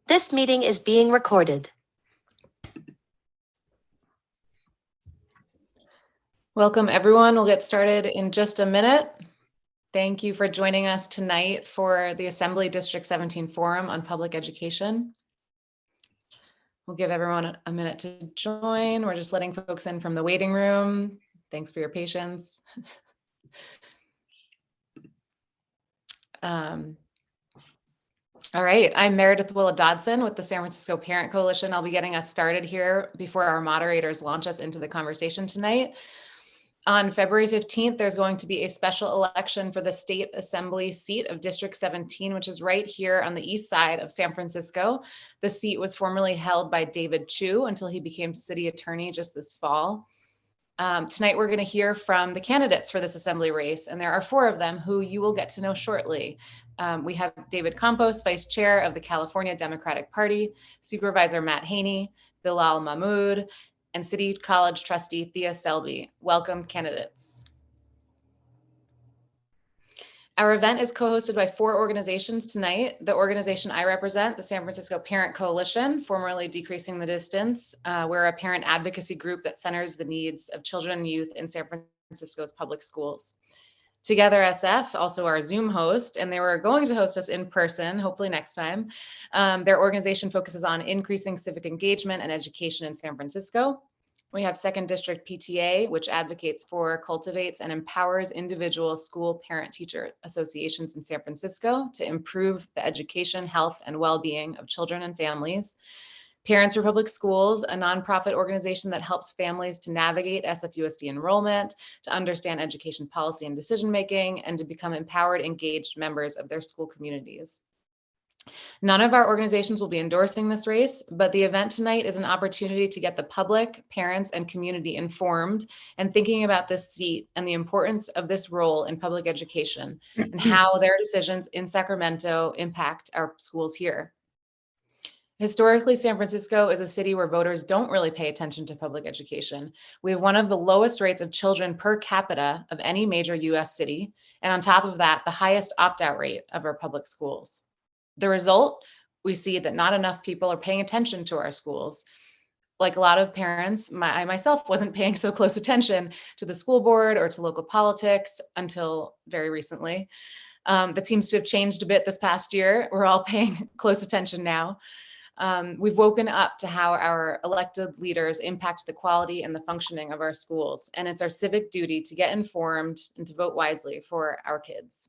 This meeting is being recorded. Welcome, everyone. We'll get started in just a minute. Thank you for joining us tonight for the Assembly District 17 Forum on Public Education. We'll give everyone a minute to join. We're just letting folks in from the waiting room. Thanks for your patience. All right, I'm Meredith Willa-Dodson with the San Francisco Parent Coalition. I'll be getting us started here before our moderators launch us into the conversation tonight. On February 15th, there's going to be a special election for the State Assembly seat of District 17, which is right here on the east side of San Francisco. The seat was formerly held by David Chu until he became city attorney just this fall. Tonight, we're going to hear from the candidates for this assembly race, and there are 4 of them who you will get to know shortly. We have David Campos, Vice Chair of the California Democratic Party, Supervisor Matt Haney, Bilal Mahmood, and City College Trustee Thea Selby. Welcome, candidates. Our event is co-hosted by 4 organizations tonight. The organization I represent, the San Francisco Parent Coalition, formerly Decreasing the Distance. We're a parent advocacy group that centers the needs of children and youth in San Francisco's public schools. TogetherSF, also our Zoom host, and they were going to host us in person, hopefully next time. Their organization focuses on increasing civic engagement and education in San Francisco. We have Second District PTA, which advocates for, cultivates, and empowers individual school parent-teacher associations in San Francisco to improve the education, health, and well-being of children and families. Parents for Public Schools, a nonprofit organization that helps families to navigate SFUSD enrollment, to understand education policy and decision-making, and to become empowered, engaged members of their school communities. None of our organizations will be endorsing this race, but the event tonight is an opportunity to get the public, parents, and community informed and thinking about this seat and the importance of this role in public education and how their decisions in Sacramento impact our schools here. Historically, San Francisco is a city where voters don't really pay attention to public education. We have one of the lowest rates of children per capita of any major US city, and on top of that, the highest opt-out rate of our public schools. The result, we see that not enough people are paying attention to our schools. Like a lot of parents, I myself wasn't paying so close attention to the school board or to local politics until very recently. That seems to have changed a bit this past year. We're all paying close attention now. We've woken up to how our elected leaders impact the quality and the functioning of our schools. And it's our civic duty to get informed and to vote wisely for our kids.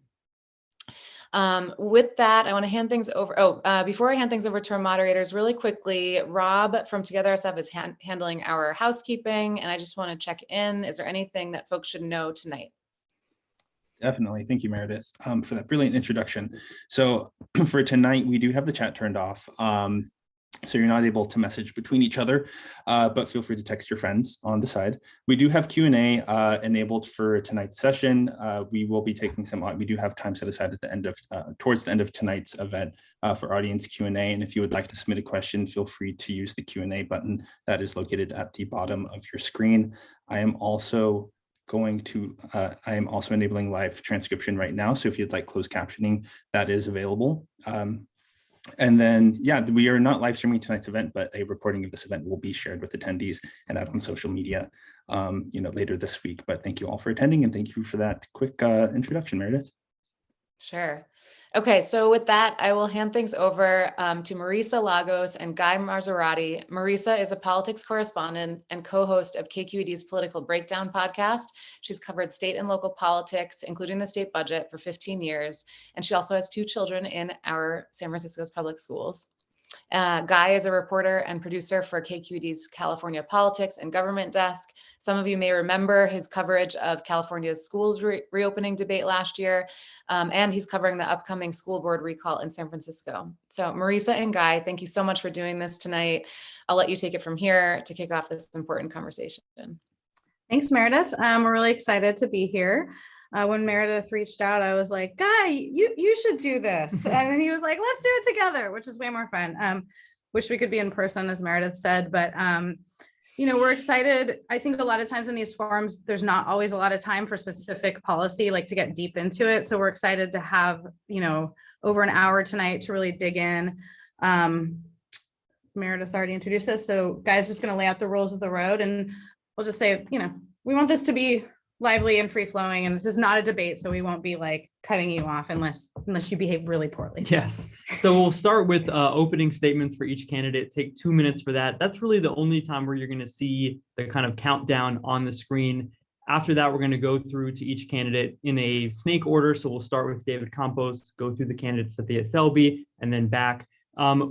With that, I want to hand things over. Before I hand things over to our moderators, really quickly, Rob from TogetherSF is handling our housekeeping, and I just want to check in. Is there anything that folks should know tonight? Definitely. Thank you, Meredith, for that brilliant introduction. So for tonight, we do have the chat turned off. So you're not able to message between each other, but feel free to text your friends on the side. We do have Q&A enabled for tonight's session. We will be taking we do have time set aside at the end of, towards the end of tonight's event for audience Q&A. And if you would like to submit a question, feel free to use the Q&A button that is located at the bottom of your screen. I am also enabling live transcription right now. So if you'd like closed captioning, that is available. And then, yeah, we are not live streaming tonight's event, but a recording of this event will be shared with attendees and out on social media, later this week. But thank you all for attending, and thank you for that quick introduction, Meredith. Sure. Okay, so with that, I will hand things over to Marisa Lagos and Guy Marzorati. Marisa is a politics correspondent and co-host of KQED's Political Breakdown podcast. She's covered state and local politics, including the state budget, for 15 years. And she also has 2 children in our San Francisco's public schools. Guy is a reporter and producer for KQED's California Politics and Government Desk. Some of you may remember his coverage of California's schools reopening debate last year, and he's covering the upcoming school board recall in San Francisco. So Marisa and Guy, thank you so much for doing this tonight. I'll let you take it from here to kick off this important conversation. Thanks, Meredith. We're really excited to be here. When Meredith reached out, I was like, Guy, you should do this. And then he was like, let's do it together, which is way more fun. Wish we could be in person, as Meredith said, but we're excited. I think a lot of times in these forums, there's not always a lot of time for specific policy, like to get deep into it. So we're excited to have, over an hour tonight to really dig in. Meredith already introduced us. So guys, just going to lay out the rules of the road, and we'll just say, we want this to be lively and free flowing, and this is not a debate. So we won't be like cutting you off unless you behave really poorly. Yes. So we'll start with opening statements for each candidate. Take 2 minutes for that. That's really the only time where you're going to see the kind of countdown on the screen. After that, we're going to go through to each candidate in a snake order. So we'll start with David Campos, go through the candidates to Thea Selby, and then back.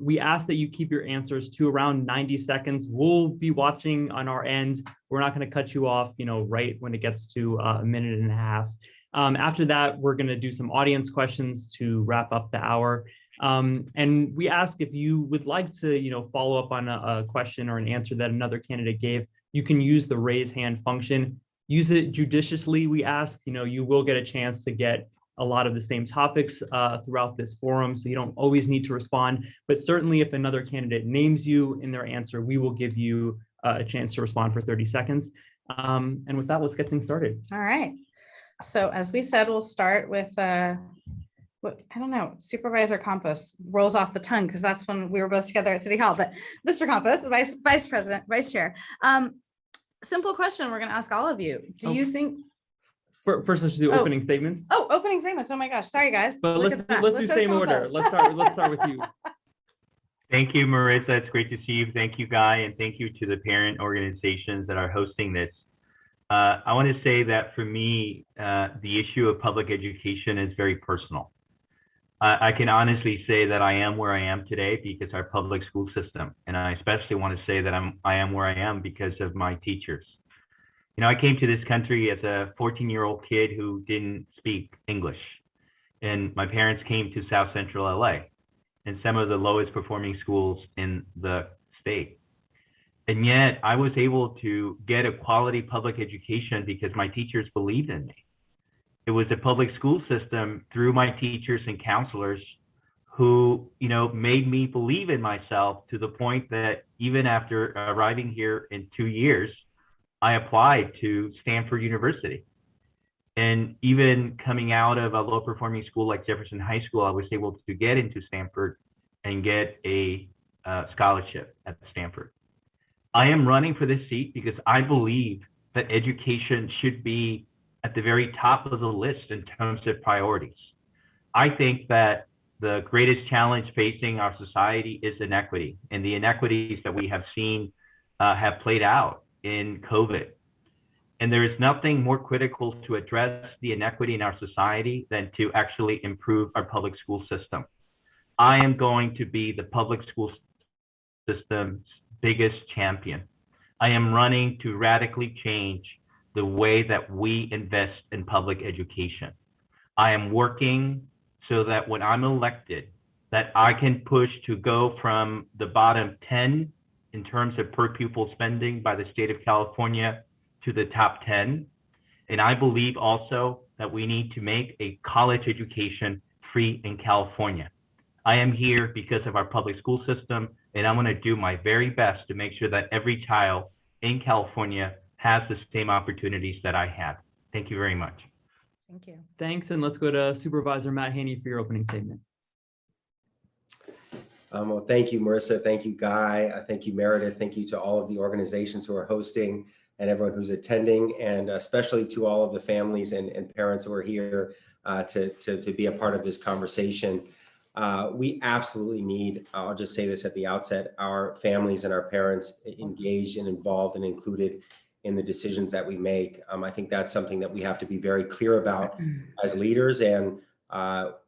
We ask that you keep your answers to around 90 seconds. We'll be watching on our end. We're not going to cut you off, right when it gets to a minute and a half. After that, we're going to do some audience questions to wrap up the hour. And we ask if you would like to, follow up on a question or an answer that another candidate gave, you can use the raise hand function. Use it judiciously, we ask. You will get a chance to get a lot of the same topics throughout this forum, so you don't always need to respond. But certainly if another candidate names you in their answer, we will give you a chance to respond for 30 seconds. And with that, let's get things started. All right. So as we said, we'll start with Supervisor Campos rolls off the tongue because that's when we were both together at City Hall. But Mr. Campos, Vice Chair. Simple question we're going to ask all of you. Do you think? First, let's do opening statements. Oh, opening statements. Oh my gosh. Sorry, guys. But let's do same order. Let's start with you. Thank you, Marisa. It's great to see you. Thank you, Guy, and thank you to the parent organizations that are hosting this. I want to say that for me, the issue of public education is very personal. I can honestly say that I am where I am today because our public school system, and I especially want to say that I am where I am because of my teachers. I came to this country as a 14-year-old kid who didn't speak English, and my parents came to South Central LA and some of the lowest performing schools in the state. And yet I was able to get a quality public education because my teachers believed in me. It was a public school system through my teachers and counselors who, made me believe in myself to the point that even after arriving here in 2 years, I applied to Stanford University. And even coming out of a low performing school like Jefferson High School, I was able to get into Stanford and get a scholarship at Stanford. I am running for this seat because I believe that education should be at the very top of the list in terms of priorities. I think that the greatest challenge facing our society is inequity, and the inequities that we have seen have played out in COVID. And there is nothing more critical to address the inequity in our society than to actually improve our public school system. I am going to be the public school system's biggest champion. I am running to radically change the way that we invest in public education. I am working so that when I'm elected, that I can push to go from the bottom 10 in terms of per pupil spending by the state of California to the top 10. And I believe also that we need to make a college education free in California. I am here because of our public school system, and I'm going to do my very best to make sure that every child in California has the same opportunities that I had. Thank you very much. Thank you. Thanks, and let's go to Supervisor Matt Haney for your opening statement. Well, thank you, Marisa. Thank you, Guy. Thank you, Meredith. Thank you to all of the organizations who are hosting and everyone who's attending, and especially to all of the families and parents who are here to be a part of this conversation. We absolutely need, I'll just say this at the outset, our families and our parents engaged and involved and included in the decisions that we make. I think that's something that we have to be very clear about as leaders. And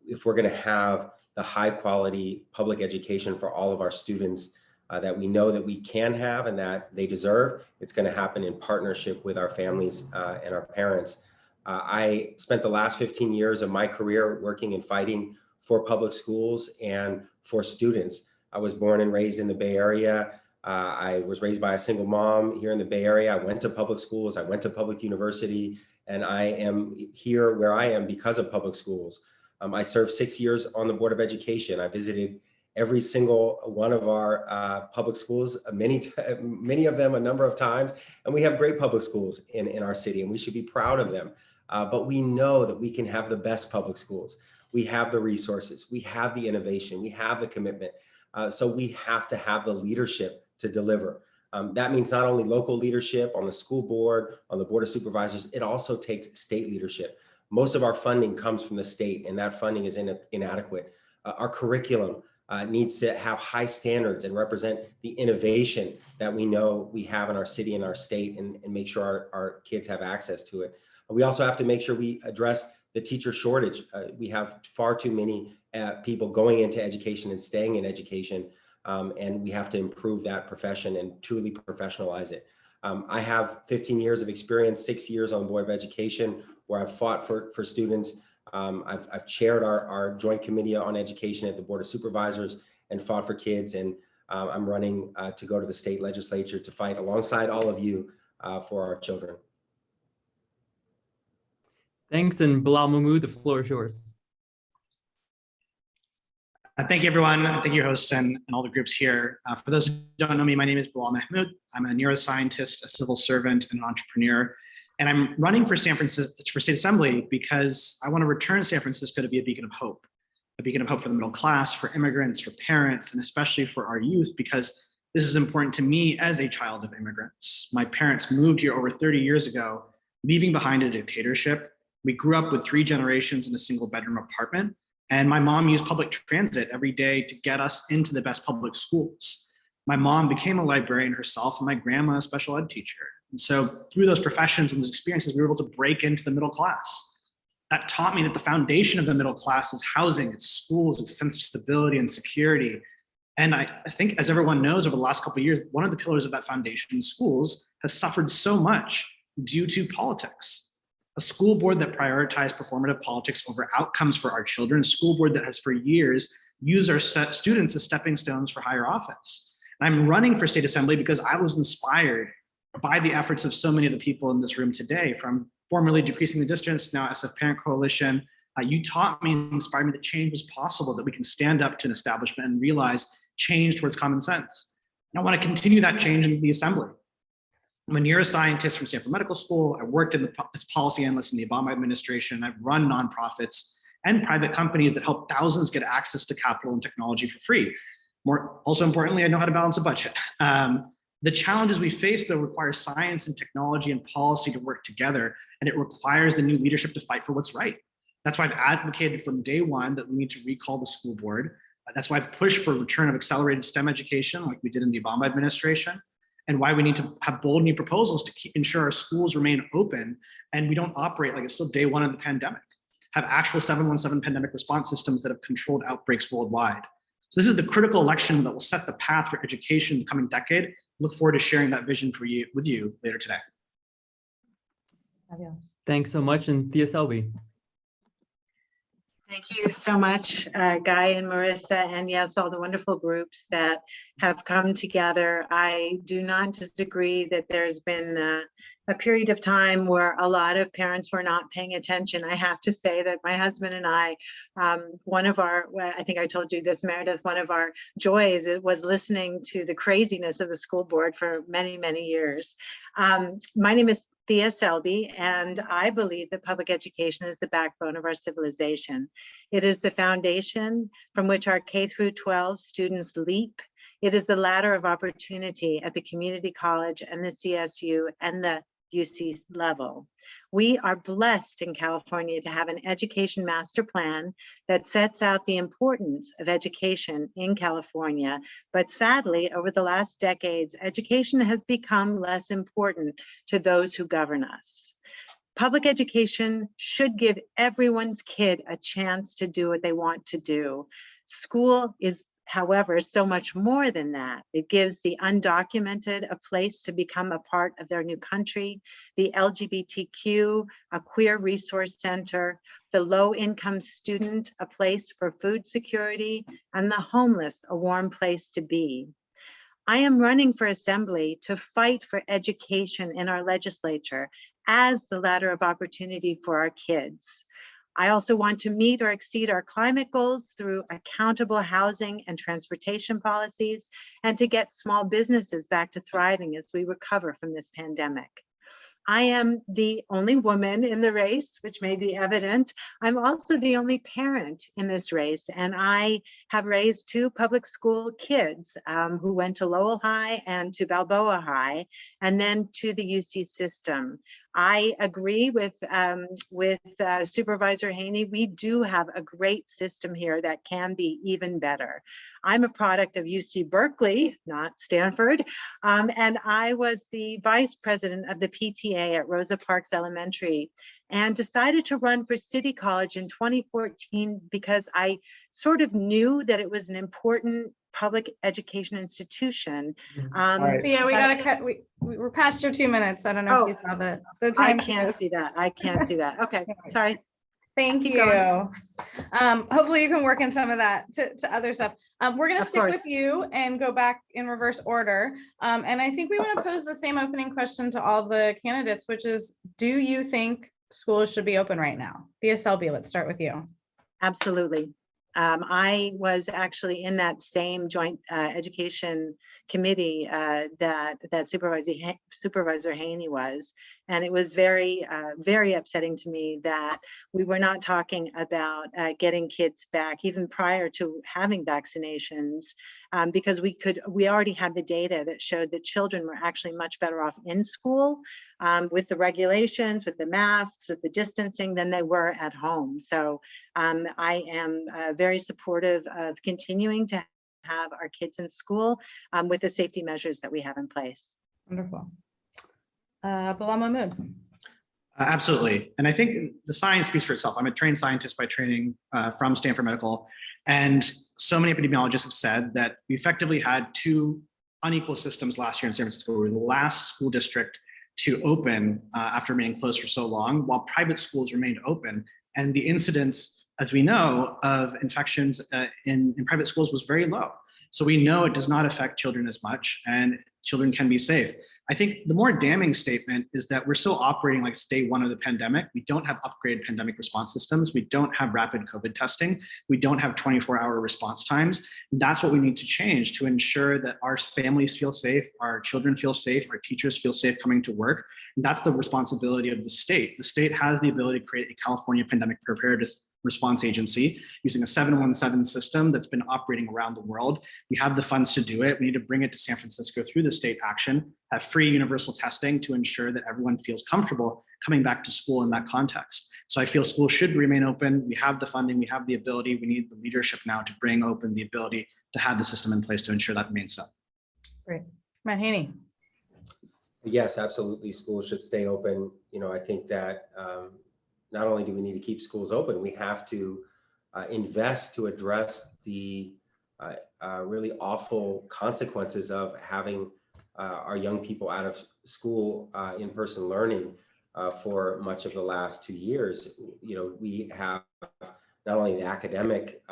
if we're going to have the high quality public education for all of our students that we know that we can have and that they deserve, it's going to happen in partnership with our families and our parents. I spent the last 15 years of my career working and fighting for public schools and for students. I was born and raised in the Bay Area. I was raised by a single mom here in the Bay Area. I went to public schools, I went to public university, and I am here where I am because of public schools. I served 6 years on the Board of Education. I visited every single one of our public schools, many of them a number of times, and we have great public schools in our city, and we should be proud of them. But we know that we can have the best public schools. We have the resources, we have the innovation, we have the commitment. So we have to have the leadership to deliver. That means not only local leadership on the school board, on the board of supervisors, it also takes state leadership. Most of our funding comes from the state, and that funding is inadequate. Our curriculum needs to have high standards and represent the innovation that we know we have in our city and our state, and make sure our kids have access to it. We also have to make sure we address the teacher shortage. We have far too many people going into education and staying in education, and we have to improve that profession and truly professionalize it. I have 15 years of experience, 6 years on the Board of Education, where I've fought for students. I've chaired our joint committee on education at the Board of Supervisors and fought for kids. And I'm running to go to the state legislature to fight alongside all of you for our children. Thanks, and Bilal Mahmood, the floor is yours. Thank you, everyone. Thank you, hosts, and all the groups here. For those who don't know me, my name is Bilal Mahmood. I'm a neuroscientist, a civil servant, and an entrepreneur. And I'm running for State Assembly because I want to return San Francisco to be a beacon of hope for the middle class, for immigrants, for parents, and especially for our youth, because this is important to me as a child of immigrants. My parents moved here over 30 years ago, leaving behind a dictatorship. We grew up with 3 generations in a single bedroom apartment. And my mom used public transit every day to get us into the best public schools. My mom became a librarian herself, and my grandma a special ed teacher. And so through those professions and those experiences, we were able to break into the middle class. That taught me that the foundation of the middle class is housing, it's schools, it's sense of stability and security. And I think, as everyone knows, over the last couple of years, one of the pillars of that foundation, schools, has suffered so much due to politics. A school board that prioritized performative politics over outcomes for our children, a school board that has for years used our students as stepping stones for higher office. And I'm running for State Assembly because I was inspired by the efforts of so many of the people in this room today, from formerly Decreasing the Distance, now SF Parent Coalition. You taught me and inspired me that change was possible, that we can stand up to an establishment and realize change towards common sense. And I want to continue that change in the Assembly. I'm a neuroscientist from Stanford Medical School. I worked as policy analyst in the Obama administration. I've run nonprofits and private companies that help thousands get access to capital and technology for free. Also importantly, I know how to balance a budget. The challenges we face, though, require science and technology and policy to work together, and it requires the new leadership to fight for what's right. That's why I've advocated from day one that we need to recall the school board. That's why I've pushed for return of accelerated STEM education, like we did in the Obama administration, and why we need to have bold new proposals to ensure our schools remain open and we don't operate like it's still day one of the pandemic. Have actual 717 pandemic response systems that have controlled outbreaks worldwide. So this is the critical election that will set the path for education in the coming decade. Look forward to sharing that vision with you later today. Thanks so much, and Thea Selby. Thank you so much, Guy and Marisa, and yes, all the wonderful groups that have come together. I do not disagree that there's been a period of time where a lot of parents were not paying attention. I have to say that my husband and I, I think I told you this, Meredith, one of our joys, it was listening to the craziness of the school board for many, many years. My name is Thea Selby, and I believe that public education is the backbone of our civilization. It is the foundation from which our K through 12 students leap. It is the ladder of opportunity at the community college and the CSU and the UC level. We are blessed in California to have an education master plan that sets out the importance of education in California. But sadly, over the last decades, education has become less important to those who govern us. Public education should give everyone's kid a chance to do what they want to do. School is, however, so much more than that. It gives the undocumented a place to become a part of their new country, the LGBTQ, a queer resource center, the low-income student, a place for food security, and the homeless, a warm place to be. I am running for assembly to fight for education in our legislature as the ladder of opportunity for our kids. I also want to meet or exceed our climate goals through accountable housing and transportation policies, and to get small businesses back to thriving as we recover from this pandemic. I am the only woman in the race, which may be evident. I'm also the only parent in this race, and I have raised 2 public school kids who went to Lowell High and to Balboa High, and then to the UC system. I agree with Supervisor Haney. We do have a great system here that can be even better. I'm a product of UC Berkeley, not Stanford, and I was the vice president of the PTA at Rosa Parks Elementary, and decided to run for City College in 2014 because I sort of knew that it was an important public education institution. All right. Yeah, we gotta cut. We're past your 2 minutes. I don't know if you saw the time. I can't see that. I can't see that. Okay, sorry. Thank Keep you. going. Hopefully you can work in some of that to other stuff. We're gonna Of stick course. with you and go back in reverse order. And I think we want to pose the same opening question to all the candidates, which is, do you think schools should be open right now? Thea Selby, let's start with you. Absolutely. I was actually in that same joint education committee that Supervisor Haney was, and it was very, very upsetting to me that we were not talking about getting kids back even prior to having vaccinations, because we already had the data that showed that children were actually much better off in school with the regulations, with the masks, with the distancing than they were at home. So I am very supportive of continuing to have our kids in school with the safety measures that we have in place. Wonderful. Bilal Mahmood. Absolutely. And I think the science speaks for itself. I'm a trained scientist by training from Stanford Medical. And so many epidemiologists have said that we effectively had 2 unequal systems last year in San Francisco. We were the last school district to open after remaining closed for so long, while private schools remained open. And the incidence, as we know, of infections in private schools was very low. So we know it does not affect children as much, and children can be safe. I think the more damning statement is that we're still operating like it's day 1 of the pandemic. We don't have upgraded pandemic response systems. We don't have rapid COVID testing. We don't have 24-hour response times. And that's what we need to change to ensure that our families feel safe, our children feel safe, our teachers feel safe coming to work. And that's the responsibility of the state. The state has the ability to create a California Pandemic Preparedness Response Agency using a 717 system that's been operating around the world. We have the funds to do it. We need to bring it to San Francisco through the state action, have free universal testing to ensure that everyone feels comfortable coming back to school in that context. So I feel schools should remain open. We have the funding, we have the ability. We need the leadership now to bring open the ability to have the system in place to ensure that remains so. Great. Matt Haney. Yes, absolutely. Schools should stay open. You know, I think that not only do we need to keep schools open, we have to invest to address the really awful consequences of having our young people out of school in-person learning for much of the last 2 years. You know, we have not only the academic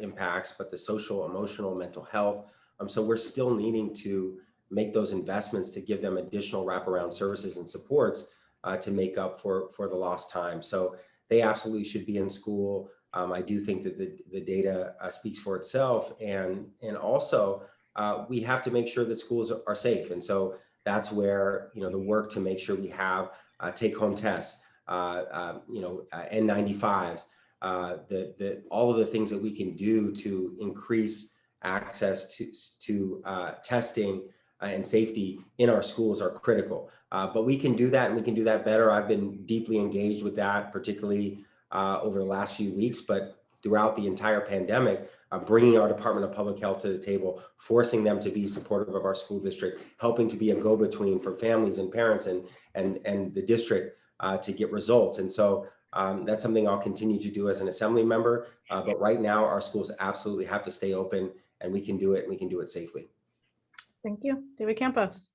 impacts, but the social, emotional, mental health. So we're still needing to make those investments to give them additional wraparound services and supports to make up for the lost time. So they absolutely should be in school. I do think that the data speaks for itself, and also we have to make sure that schools are safe. And so that's where, you know, the work to make sure we have take-home tests, N95s, all of the things that we can do to increase access to testing and safety in our schools are critical. But we can do that, and we can do that better. I've been deeply engaged with that, particularly over the last few weeks, but throughout the entire pandemic, bringing our Department of Public Health to the table, forcing them to be supportive of our school district, helping to be a go-between for families and parents and the district to get results. And so that's something I'll continue to do as an assembly member. But right now, our schools absolutely have to stay open, and we can do it, and we can do it safely. Thank you. David Campos.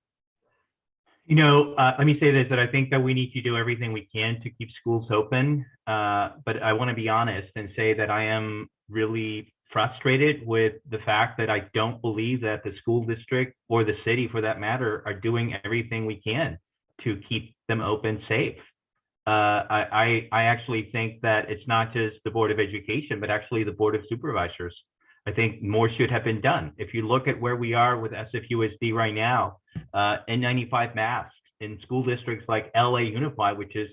You know, let me say this, that I think that we need to do everything we can to keep schools open. But I want to be honest and say that I am really frustrated with the fact that I don't believe that the school district or the city, for that matter, are doing everything we can to keep them open safe. I actually think that it's not just the Board of Education, but actually the Board of Supervisors. I think more should have been done. If you look at where we are with SFUSD right now, N95 masks in school districts like LA Unified, which is,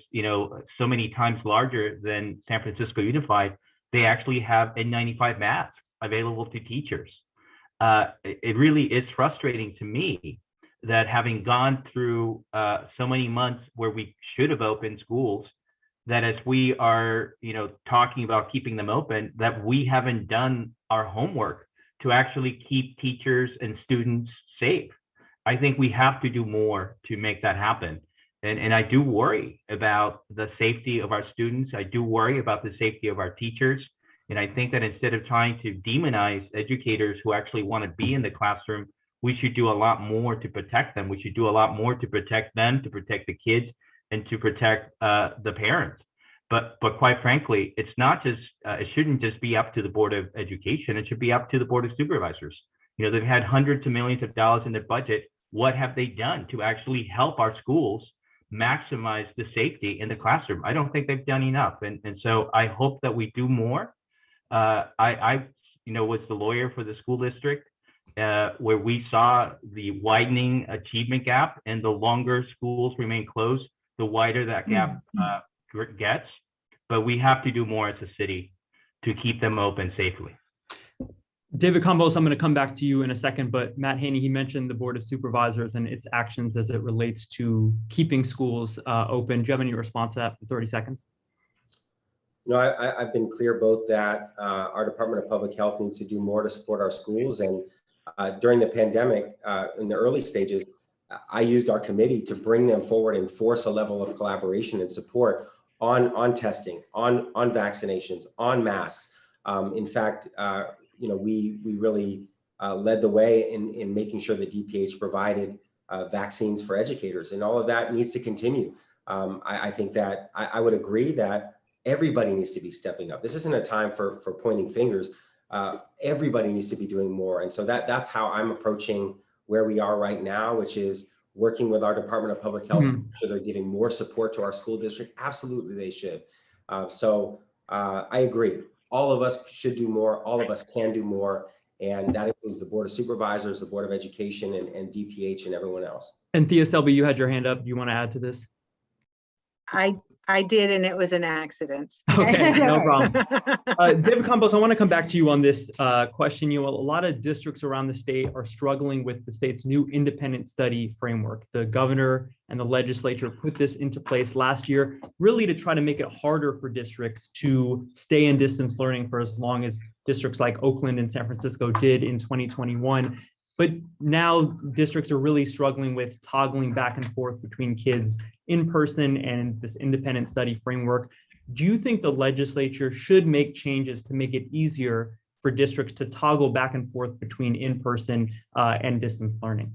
so many times larger than San Francisco Unified, they actually have N95 masks available to teachers. It really is frustrating to me that having gone through so many months where we should have opened schools, that as we are, talking about keeping them open, that we haven't done our homework to actually keep teachers and students safe. I think we have to do more to make that happen. And I do worry about the safety of our students. I do worry about the safety of our teachers. And I think that instead of trying to demonize educators who actually want to be in the classroom, we should do a lot more to protect them. We should do a lot more to protect them, to protect the kids, and to protect the parents. But quite frankly, it's not just, it shouldn't just be up to the Board of Education. It should be up to the Board of Supervisors. They've had hundreds of millions of dollars in their budget. What have they done to actually help our schools maximize the safety in the classroom? I don't think they've done enough. And so I hope that we do more. I was the lawyer for the school district where we saw the widening achievement gap, and the longer schools remain closed, the wider that gap gets. But we have to do more as a city to keep them open safely. David Campos, I'm going to come back to you in a second, but Matt Haney, he mentioned the Board of Supervisors and its actions as it relates to keeping schools open. Do you have any response to that for 30 seconds? No, I've been clear both that our Department of Public Health needs to do more to support our schools. And during the pandemic, in the early stages, I used our committee to bring them forward and force a level of collaboration and support on testing, on vaccinations, on masks. In fact, we really led the way in making sure that DPH provided vaccines for educators, and all of that needs to continue. I think that I would agree that everybody needs to be stepping up. This isn't a time for pointing fingers. Everybody needs to be doing more. And so that's how I'm approaching where we are right now, which is working with our Department of Public Health. So they're giving more support to our school district. Absolutely, they should. I agree. All of us should do more. All of us can do more. And that includes the Board of Supervisors, the Board of Education, and DPH, and everyone else. And Thea Selby, you had your hand up. Do you want to add to this? I did, and it was an accident. Okay, no problem. David Campos, I want to come back to you on this question. A lot of districts around the state are struggling with the state's new independent study framework. The governor and the legislature put this into place last year, really to try to make it harder for districts to stay in distance learning for as long as districts like Oakland and San Francisco did in 2021. But now districts are really struggling with toggling back and forth between kids in person and this independent study framework. Do you think the legislature should make changes to make it easier for districts to toggle back and forth between in-person and distance learning?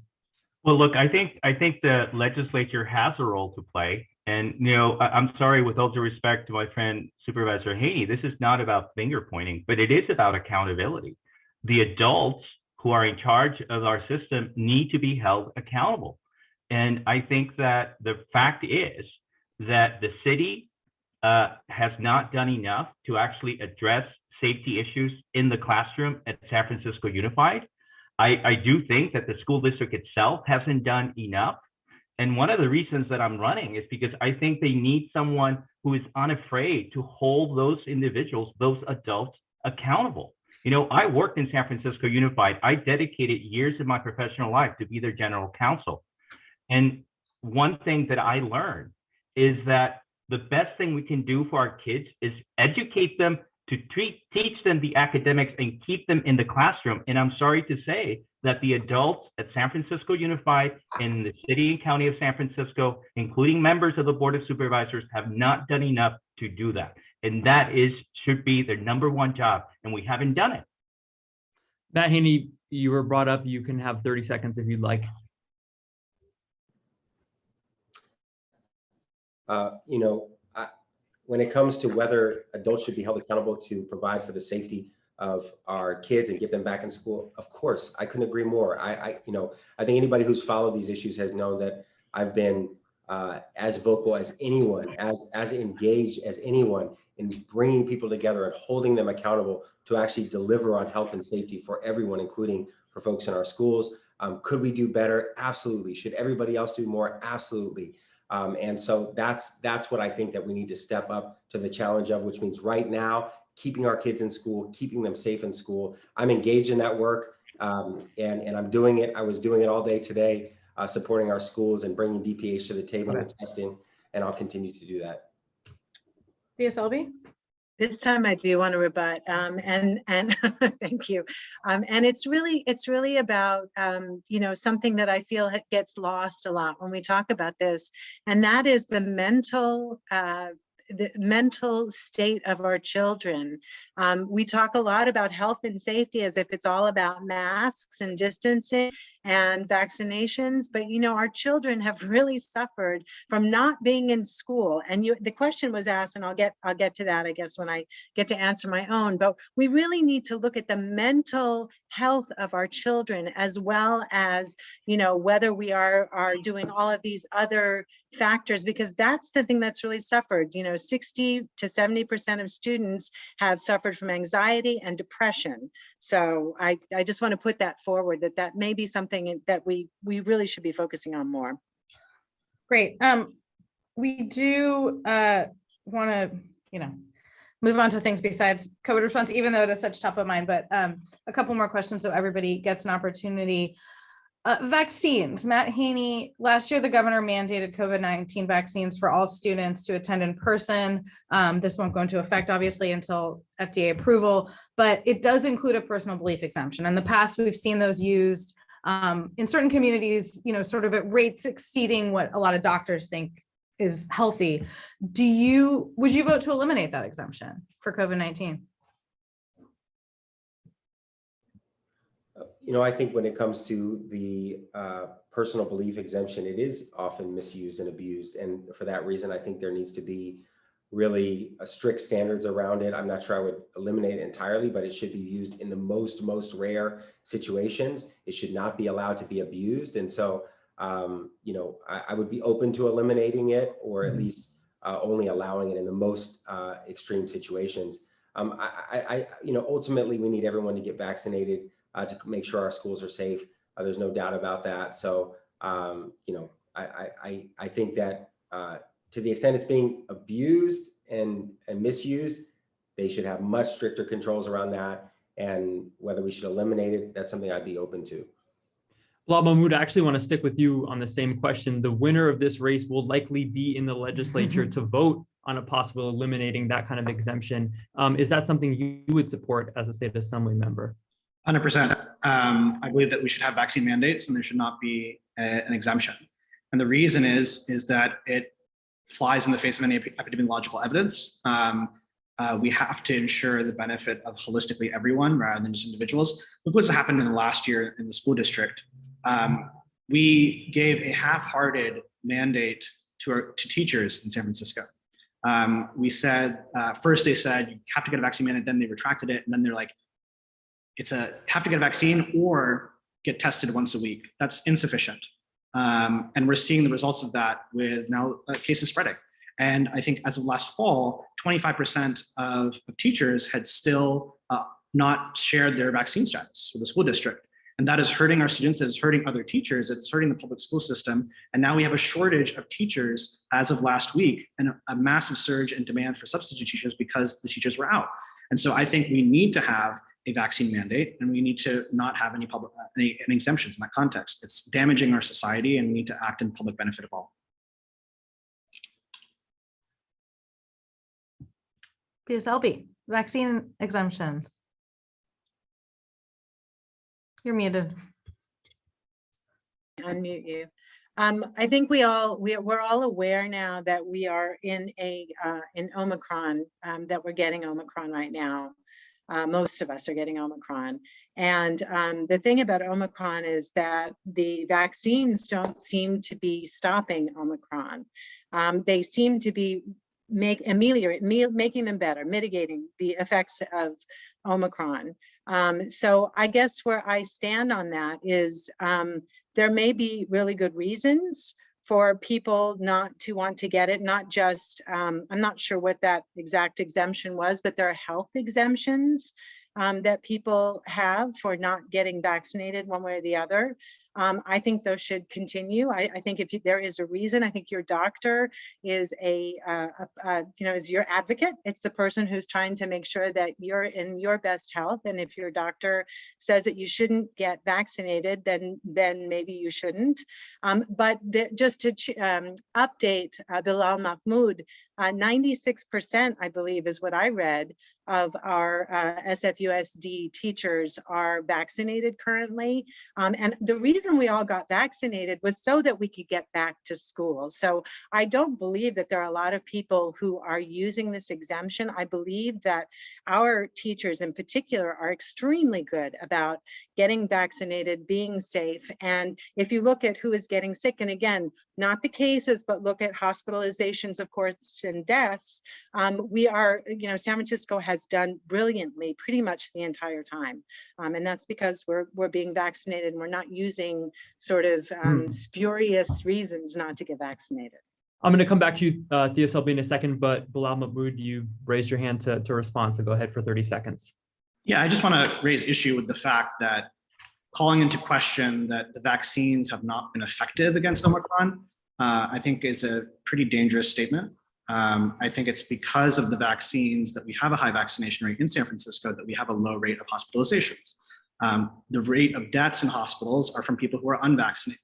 Well, look, I think the legislature has a role to play. And, I'm sorry, with all due respect to my friend Supervisor Haney, this is not about finger pointing, but it is about accountability. The adults who are in charge of our system need to be held accountable. And I think that the fact is that the city has not done enough to actually address safety issues in the classroom at San Francisco Unified. I do think that the school district itself hasn't done enough. And one of the reasons that I'm running is because I think they need someone who is unafraid to hold those individuals, those adults, accountable. I worked in San Francisco Unified. I dedicated years of my professional life to be their general counsel. And one thing that I learned is that the best thing we can do for our kids is educate them, to teach them the academics and keep them in the classroom. And I'm sorry to say that the adults at San Francisco Unified in the city and county of San Francisco, including members of the Board of Supervisors, have not done enough to do that. And that should be their number one job, and we haven't done it. Matt Haney, you were brought up. You can have 30 seconds if you'd like. When it comes to whether adults should be held accountable to provide for the safety of our kids and get them back in school, of course, I couldn't agree more. I think anybody who's followed these issues has known that I've been as vocal as anyone, as engaged as anyone in bringing people together and holding them accountable to actually deliver on health and safety for everyone, including for folks in our schools. Could we do better? Absolutely. Should everybody else do more? Absolutely. And so that's what I think that we need to step up to the challenge of, which means right now, keeping our kids in school, keeping them safe in school. I'm engaged in that work, and I'm doing it. I was doing it all day today, supporting our schools and bringing DPH to the table with testing, and I'll continue to do that. Thea Selby? This time I do want to rebut, and thank you. And it's really about, you know, something that I feel gets lost a lot when we talk about this, and that is the mental state of our children. We talk a lot about health and safety as if it's all about masks and distancing and vaccinations, but you know, our children have really suffered from not being in school. And the question was asked, and I'll get to that, I guess, when I get to answer my own, but we really need to look at the mental health of our children, as well as, you know, whether we are doing all of these other factors, because that's the thing that's really suffered. You know, 60 to 70% of students have suffered from anxiety and depression. So I just want to put that forward, that may be something that we really should be focusing on more. Great. We do want to, you know, move on to things besides COVID response, even though it is such top of mind, but a couple more questions so everybody gets an opportunity. Vaccines. Matt Haney, last year the governor mandated COVID-19 vaccines for all students to attend in person. This won't go into effect obviously until FDA approval, but it does include a personal belief exemption. In the past, we've seen those used in certain communities, you know, sort of at rates exceeding what a lot of doctors think is healthy. Would you vote to eliminate that exemption for COVID-19? You know, I think when it comes to the personal belief exemption, it is often misused and abused. And for that reason, I think there needs to be really strict standards around it. I'm not sure I would eliminate it entirely, but it should be used in the most rare situations. It should not be allowed to be abused. And so, you know, I would be open to eliminating it, or at least only allowing it in the most extreme situations. You know, ultimately, we need everyone to get vaccinated to make sure our schools are safe. There's no doubt about that. So, you know, I think that to the extent it's being abused and misused, they should have much stricter controls around that. And whether we should eliminate it, that's something I'd be open to. Bilal Mahmood, I actually want to stick with you on the same question. The winner of this race will likely be in the legislature to vote on a possible eliminating that kind of exemption. Is that something you would support as a state assembly member? 100%. I believe that we should have vaccine mandates and there should not be an exemption. And the reason is that it flies in the face of any epidemiological evidence. We have to ensure the benefit of holistically everyone rather than just individuals. Look what's happened in the last year in the school district. We gave a half-hearted mandate to teachers in San Francisco. We said, first they said, you have to get a vaccine mandate, then they retracted it, and then they're like, have to get a vaccine or get tested once a week. That's insufficient. And we're seeing the results of that with now cases spreading. And I think as of last fall, 25% of teachers had still not shared their vaccine status with the school district. And that is hurting our students, it's hurting other teachers, it's hurting the public school system. And now we have a shortage of teachers as of last week, and a massive surge in demand for substitute teachers because the teachers were out. And so I think we need to have a vaccine mandate, and we need to not have any exemptions in that context. It's damaging our society, and we need to act in public benefit of all. Thea Selby, vaccine exemptions. You're muted. Unmute you. I think we're all aware now that we are in Omicron, that we're getting Omicron right now. Most of us are getting Omicron. And the thing about Omicron is that the vaccines don't seem to be stopping Omicron. They seem to be making them better, mitigating the effects of Omicron. So I guess where I stand on that is there may be really good reasons for people not to want to get it, not just, I'm not sure what that exact exemption was, but there are health exemptions that people have for not getting vaccinated one way or the other. I think those should continue. I think if there is a reason, I think your doctor is is your advocate. It's the person who's trying to make sure that you're in your best health. And if your doctor says that you shouldn't get vaccinated, then maybe you shouldn't. But just to update Bilal Mahmood, 96%, I believe, is what I read, of our SFUSD teachers are vaccinated currently. And the reason we all got vaccinated was so that we could get back to school. So I don't believe that there are a lot of people who are using this exemption. I believe that our teachers in particular are extremely good about getting vaccinated, being safe. And if you look at who is getting sick, and again, not the cases, but look at hospitalizations, of course, and deaths, we are, San Francisco has done brilliantly pretty much the entire time. And that's because we're being vaccinated and we're not using sort of spurious reasons not to get vaccinated. I'm going to come back to you, Thea Selby, in a second, but Bilal Mahmood, you raised your hand to respond, so go ahead for 30 seconds. Yeah, I just want to raise issue with the fact that calling into question that the vaccines have not been effective against Omicron, I think is a pretty dangerous statement. I think it's because of the vaccines that we have a high vaccination rate in San Francisco that we have a low rate of hospitalizations. The rate of deaths in hospitals are from people who are unvaccinated.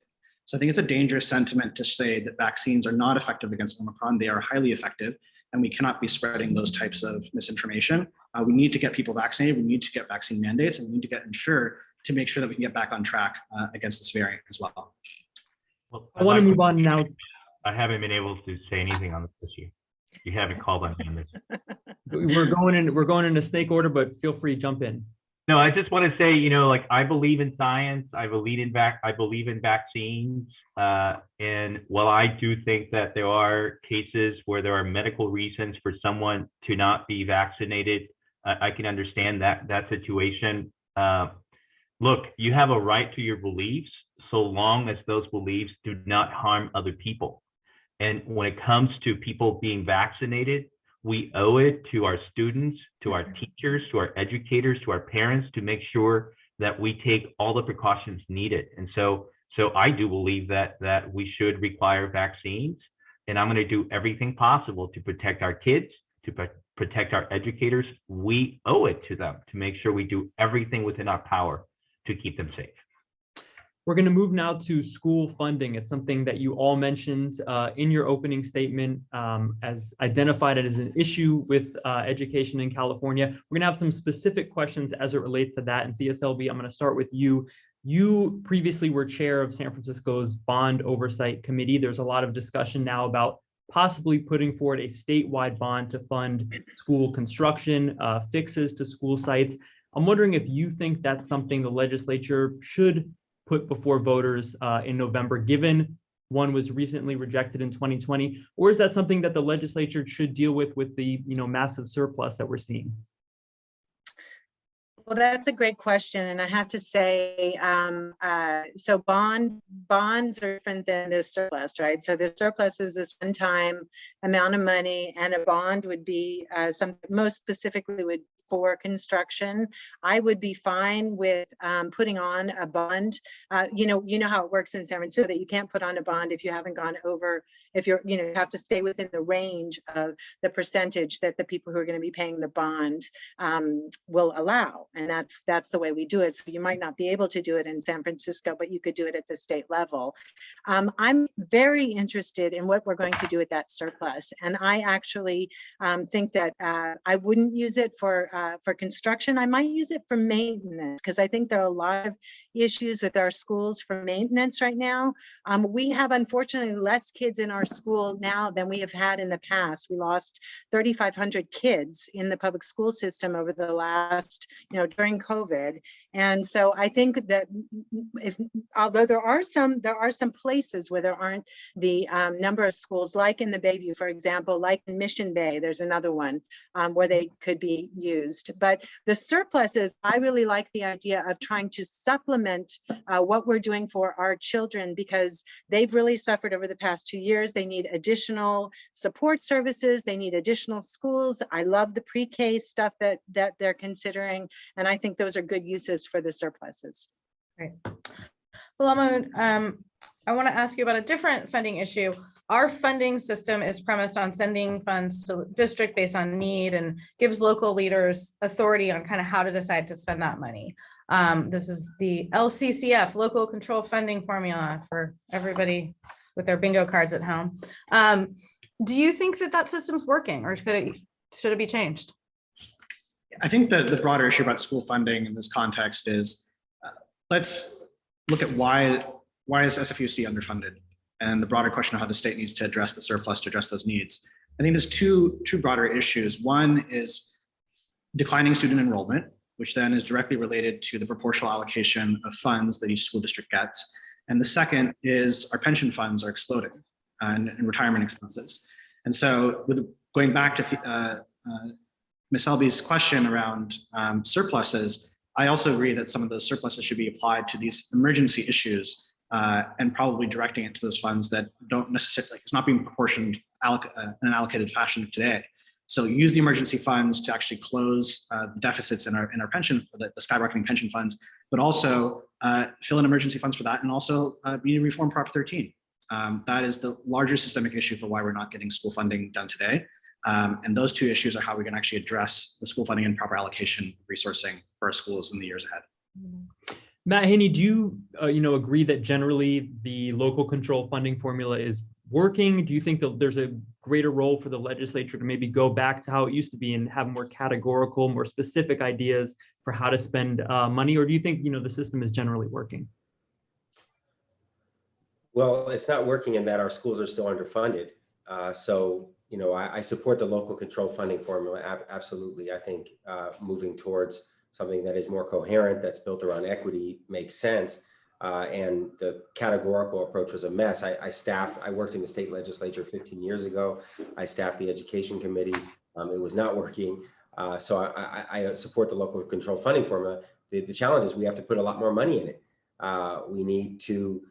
So I think it's a dangerous sentiment to say that vaccines are not effective against Omicron. They are highly effective, and we cannot be spreading those types of misinformation. We need to get people vaccinated. We need to get vaccine mandates, and we need to to make sure that we can get back on track against this variant as well. Well, I want to move on now. I haven't been able to say anything on this issue. You haven't called on me on this. We're going in a snake order, but feel free to jump in. No, I just want to say, I believe in science. I believe in vaccines. And while I do think that there are cases where there are medical reasons for someone to not be vaccinated, I can understand that situation. Look, you have a right to your beliefs so long as those beliefs do not harm other people. And when it comes to people being vaccinated, we owe it to our students, to our teachers, to our educators, to our parents to make sure that we take all the precautions needed. And so I do believe that we should require vaccines, and I'm going to do everything possible to protect our kids, to protect our educators. We owe it to them to make sure we do everything within our power to keep them safe. We're going to move now to school funding. It's something that you all mentioned in your opening statement as identified as an issue with education in California. We're going to have some specific questions as it relates to that. And Thea Selby, I'm going to start with you. You previously were chair of San Francisco's Bond Oversight Committee. There's a lot of discussion now about possibly putting forward a statewide bond to fund school construction, fixes to school sites. I'm wondering if you think that's something the legislature should put before voters in November, given one was recently rejected in 2020, or is that something that the legislature should deal with the massive surplus that we're seeing? Well, that's a great question, and I have to say, so bonds are different than the surplus, right? So the surplus is this one-time amount of money, and a bond would be most specifically would for construction. I would be fine with putting on a bond. You know how it works in San Francisco that you can't put on a bond if you haven't gone over, if you have to stay within the range of the percentage that the people who are going to be paying the bond will allow. And that's the way we do it. So you might not be able to do it in San Francisco, but you could do it at the state level. I'm very interested in what we're going to do with that surplus. And I actually think that I wouldn't use it for construction. I might use it for maintenance, because I think there are a lot of issues with our schools for maintenance right now. We have, unfortunately, less kids in our school now than we have had in the past. We lost 3,500 kids in the public school system over the last, during COVID. And so I think that although there are some places where there aren't the number of schools, like in the Bayview, for example, like in Mission Bay, there's another one where they could be used. used. But the surpluses, I really like the idea of trying to supplement what we're doing for our children, because they've really suffered over the past 2 years. They need additional support services. They need additional schools. I love the pre-K stuff that they're considering. And I think those are good uses for the surpluses. Great. Bilal Mahmood, I want to ask you about a different funding issue. Our funding system is premised on sending funds to district based on need and gives local leaders authority on kind of how to decide to spend that money. This is the LCCF, local control funding formula, for everybody with their bingo cards at home. Do you think that system's working, or should it be changed? I think that the broader issue about school funding in this context is, let's look at why is SFUC underfunded, and the broader question of how the state needs to address the surplus to address those needs. I think there's two broader issues. One is declining student enrollment, which then is directly related to the proportional allocation of funds that each school district gets. And the second is our pension funds are exploding and retirement expenses. And so going back to Ms. Selby's question around surpluses, I also agree that some of those surpluses should be applied to these emergency issues, and probably directing it to those funds that don't necessarily, it's not being proportioned in an allocated fashion today. So use the emergency funds to actually close the deficits in our pension, the skyrocketing pension funds, but also fill in emergency funds for that, and also we need to reform Prop 13. That is the larger systemic issue for why we're not getting school funding done today. And those two issues are how we can actually address the school funding and proper allocation resourcing for our schools in the years ahead. Matt, Haney, do you agree that generally the local control funding formula is working? Do you think that there's a greater role for the legislature to maybe go back to how it used to be and have more categorical, more specific ideas for how to spend money? Or do you think the system is generally working? Well, it's not working in that our schools are still underfunded. So I support the local control funding formula. Absolutely. I think moving towards something that is more coherent, that's built around equity, makes sense. And the categorical approach was a mess. I worked in the state legislature 15 years ago. I staffed the education committee. It was not working. So I support the local control funding formula. The challenge is we have to put a lot more money in it. We need to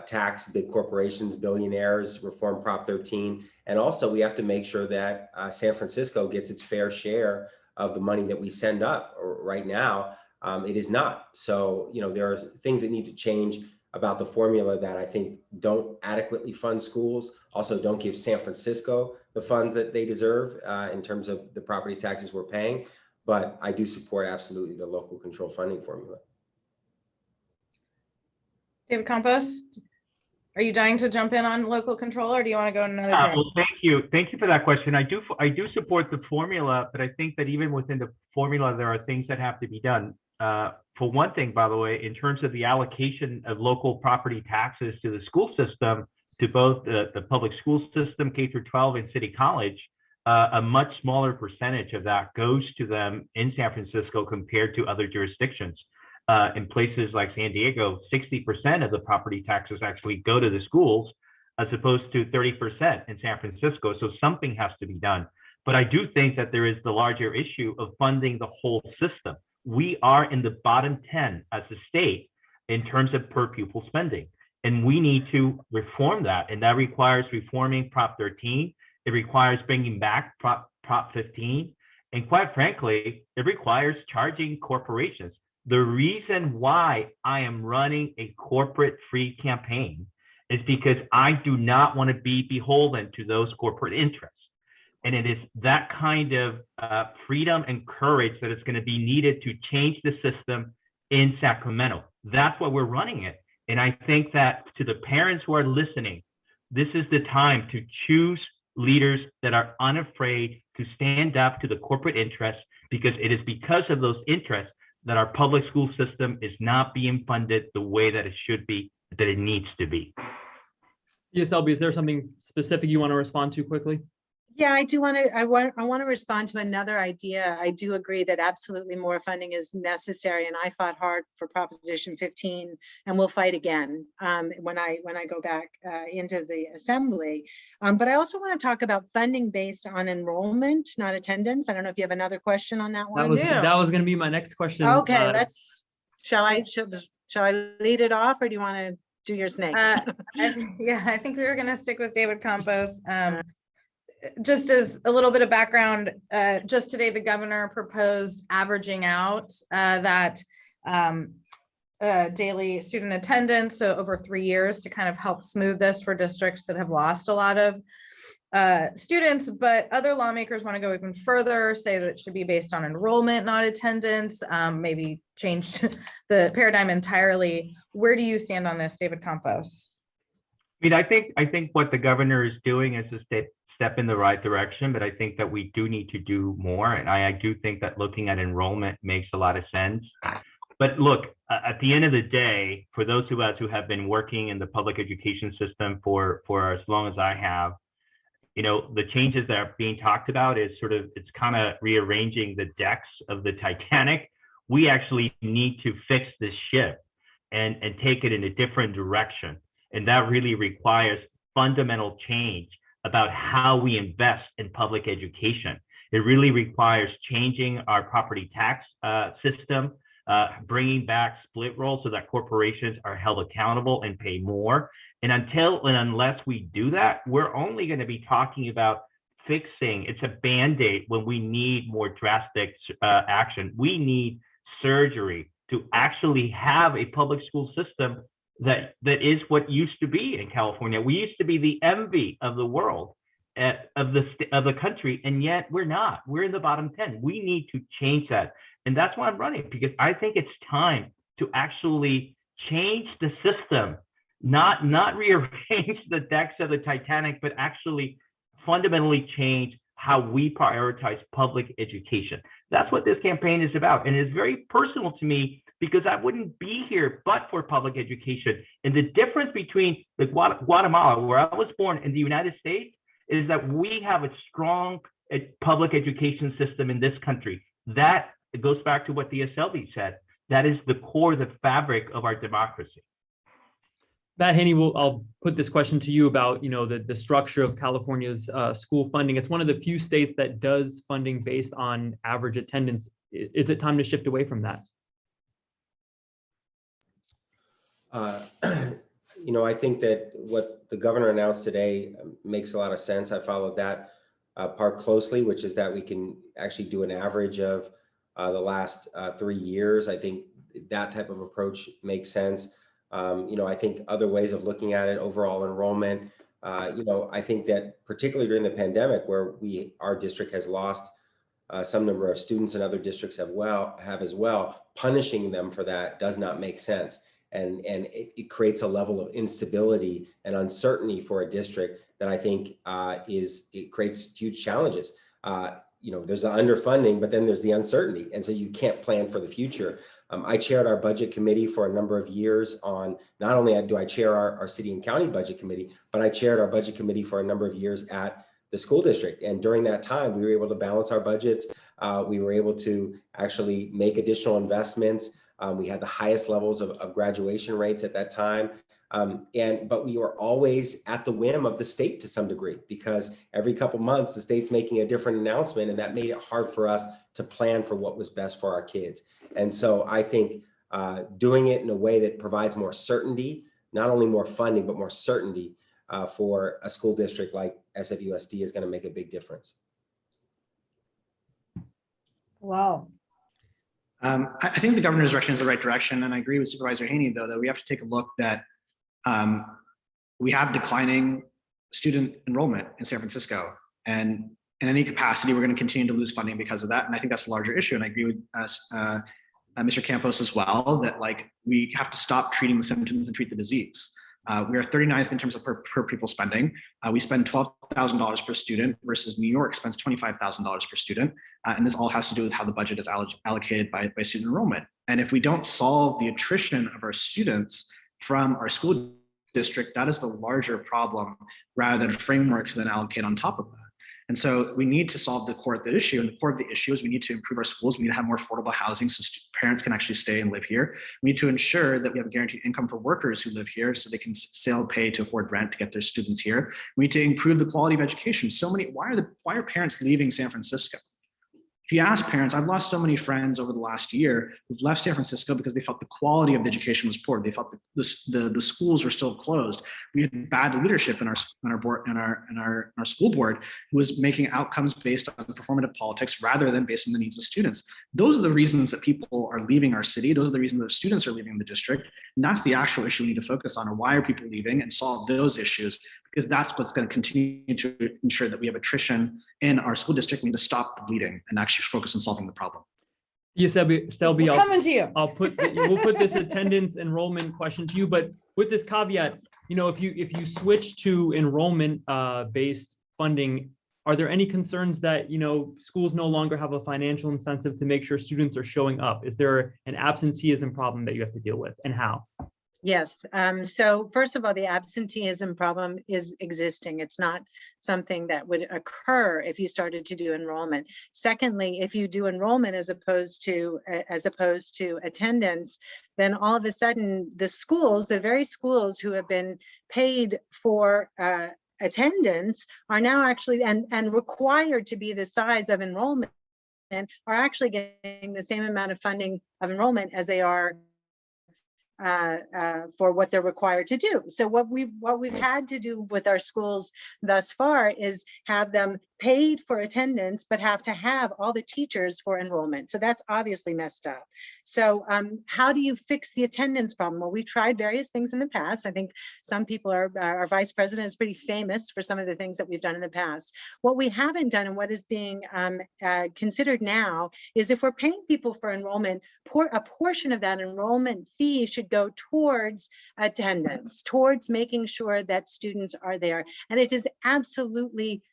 tax big corporations, billionaires, reform Prop 13. And also we have to make sure that San Francisco gets its fair share of the money that we send up. Right now, it is not. So, there are things that need to change about the formula that I think don't adequately fund schools, also don't give San Francisco the funds that they deserve in terms of the property taxes we're paying. But I do support absolutely the local control funding formula. David Campos, are you dying to jump in on local control, or do you want to go in another direction? Well, thank you for that question. I do support the formula, but I think that even within the formula, there are things that have to be done. For one thing, by the way, in terms of the allocation of local property taxes to the school system, to both the public school system, K through 12 and City College, a much smaller percentage of that goes to them in San Francisco compared to other jurisdictions. In places like San Diego, 60% of the property taxes actually go to the schools, as opposed to 30% in San Francisco. So something has to be done. But I do think that there is the larger issue of funding the whole system. We are in the bottom 10 as a state in terms of per pupil spending, and we need to reform that. And that requires reforming Prop 13. It requires bringing back Prop 15. And quite frankly, it requires charging corporations. The reason why I am running a corporate-free campaign is because I do not want to be beholden to those corporate interests. And it is that kind of freedom and courage that is going to be needed to change the system in Sacramento. That's why we're running it. And I think that to the parents who are listening, this is the time to choose leaders that are unafraid to stand up to the corporate interests, because it is because of those interests that our public school system is not being funded the way that it should be, that it needs to be. Thea Selby, is there something specific you want to respond to quickly? Yeah, I do want to, I want to respond to another idea. I do agree that absolutely more funding is necessary. And I fought hard for Proposition 15 and we'll fight again when I go back into the assembly. But I also want to talk about funding based on enrollment, not attendance. I don't know if you have another question on that one. That was going to be my next question. Okay, shall I lead it off or do you want to do your snake? I think we were going to stick with David Campos. Just as a little bit of background, just today, the governor proposed averaging out that daily student attendance, so over 3 years, to kind of help smooth this for districts that have lost a lot of students. But other lawmakers want to go even further, say that it should be based on enrollment, not attendance, maybe change the paradigm entirely. Where do you stand on this, David Campos? I mean, I think what the governor is doing is a step in the right direction, but I think that we do need to do more. And I do think that looking at enrollment makes a lot of sense. But look, at the end of the day, for those of us who have been working in the public education system for as long as I have, you know, the changes that are being talked about is it's kind of rearranging the decks of the Titanic. We actually need to fix this ship and take it in a different direction. And that really requires fundamental change about how we invest in public education. It really requires changing our property tax system, bringing back split roll so that corporations are held accountable and pay more. And until and unless we do that, we're only going to be talking about fixing. It's a Band-Aid when we need more drastic action. We need surgery to actually have a public school system that is what used to be in California. We used to be the envy of the world, of the country, and yet we're not. We're in the bottom 10. We need to change that. And that's why I'm running, because I think it's time to actually change the system, not rearrange the decks of the Titanic, but actually fundamentally change how we prioritize public education. That's what this campaign is about. And it's very personal to me because I wouldn't be here but for public education. And the difference between Guatemala, where I was born, and the United States is that we have a strong public education system in this country. That goes back to what Thea Selby said. That is the core, the fabric of our democracy. Matt Haney, I'll put this question to you about, the structure of California's school funding. It's one of the few states that does funding based on average attendance. Is it time to shift away from that? I think that what the governor announced today makes a lot of sense. I followed that part closely, which is that we can actually do an average of the last 3 years. I think that type of approach makes sense. I think other ways of looking at it, overall enrollment, I think that particularly during the pandemic, where our district has lost some number of students and other districts have as well, punishing them for that does not make sense. And it creates a level of instability and uncertainty for a district that I think it creates huge challenges. There's the underfunding, but then there's the uncertainty. And so you can't plan for the future. I chaired our budget committee for a number of years on, not only do I chair our city and county budget committee, but I chaired our budget committee for a number of years at the school district. And during that time, we were able to balance our budgets. We were able to actually make additional investments. We had the highest levels of graduation rates at that time. But we were always at the whim of the state to some degree, because every couple months the state's making a different announcement, and that made it hard for us to plan for what was best for our kids. And so I think doing it in a way that provides more certainty, not only more funding, but more certainty for a school district like SFUSD is going to make a big difference. Wow. I think the governor's direction is the right direction. And I agree with Supervisor Haney, though, that we have to take a look that we have declining student enrollment in San Francisco. And in any capacity, we're going to continue to lose funding because of that. And I think that's a larger issue. And I agree with Mr. Campos as well, that we have to stop treating the symptoms and treat the disease. We are 39th in terms of per pupil spending. We spend $12,000 per student versus New York spends $25,000 per student. And this all has to do with how the budget is allocated by student enrollment. And if we don't solve the attrition of our students from our school district, that is the larger problem, rather than frameworks that allocate on top of that. And so we need to solve the core of the issue. And the core of the issue is we need to improve our schools. We need to have more affordable housing so parents can actually stay and live here. We need to ensure that we have a guaranteed income for workers who live here so they can still pay to afford rent to get their students here. We need to improve the quality of education. Why are parents leaving San Francisco? If you ask parents, I've lost so many friends over the last year who've left San Francisco because they felt the quality of the education was poor. They felt the schools were still closed. We had bad leadership in our board and our school board who was making outcomes based on performative politics rather than based on the needs of students. Those are the reasons that people are leaving our city. Those are the reasons that students are leaving the district. And that's the actual issue we need to focus on, or why are people leaving, and solve those issues, because that's what's going to continue to ensure that we have attrition in our school district. We need to stop the bleeding and actually focus on solving the problem. Yes, Selby, We're coming to you. we'll put this attendance enrollment question to you, but with this caveat, if you switch to enrollment based funding, are there any concerns that schools no longer have a financial incentive to make sure students are showing up? Is there an absenteeism problem that you have to deal with, and how? Yes. So first of all, the absenteeism problem is existing. It's not something that would occur if you started to do enrollment. Secondly, if you do enrollment as opposed to attendance, then all of a sudden the very schools who have been paid for attendance are now actually and required to be the size of enrollment and are actually getting the same amount of funding of enrollment as they are for what they're required to do. So what we've had to do with our schools thus far is have them paid for attendance, but have to have all the teachers for enrollment. So that's obviously messed up. So how do you fix the attendance problem? Well, we've tried various things in the past. I think some people our vice president is pretty famous for some of the things that we've done in the past. What we haven't done and what is being considered now is if we're paying people for enrollment, a portion of that enrollment fee should go towards attendance, towards making sure that students are there. And it is absolutely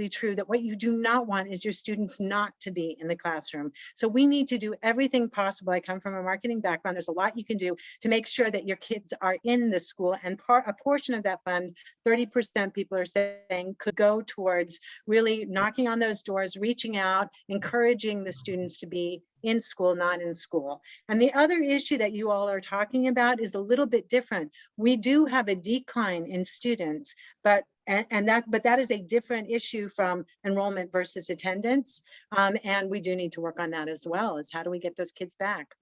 true that what you do not want is your students not to be in the classroom. So we need to do everything possible. I come from a marketing background. There's a lot you can do to make sure that your kids are in the school, and a portion of that fund, 30% people are saying, could go towards really knocking on those doors, reaching out, encouraging the students to be in school, not in school. And the other issue that you all are talking about is a little bit different. We do have a decline in students, but that is a different issue from enrollment versus attendance. And we do need to work on that as well, is how do we get those kids back?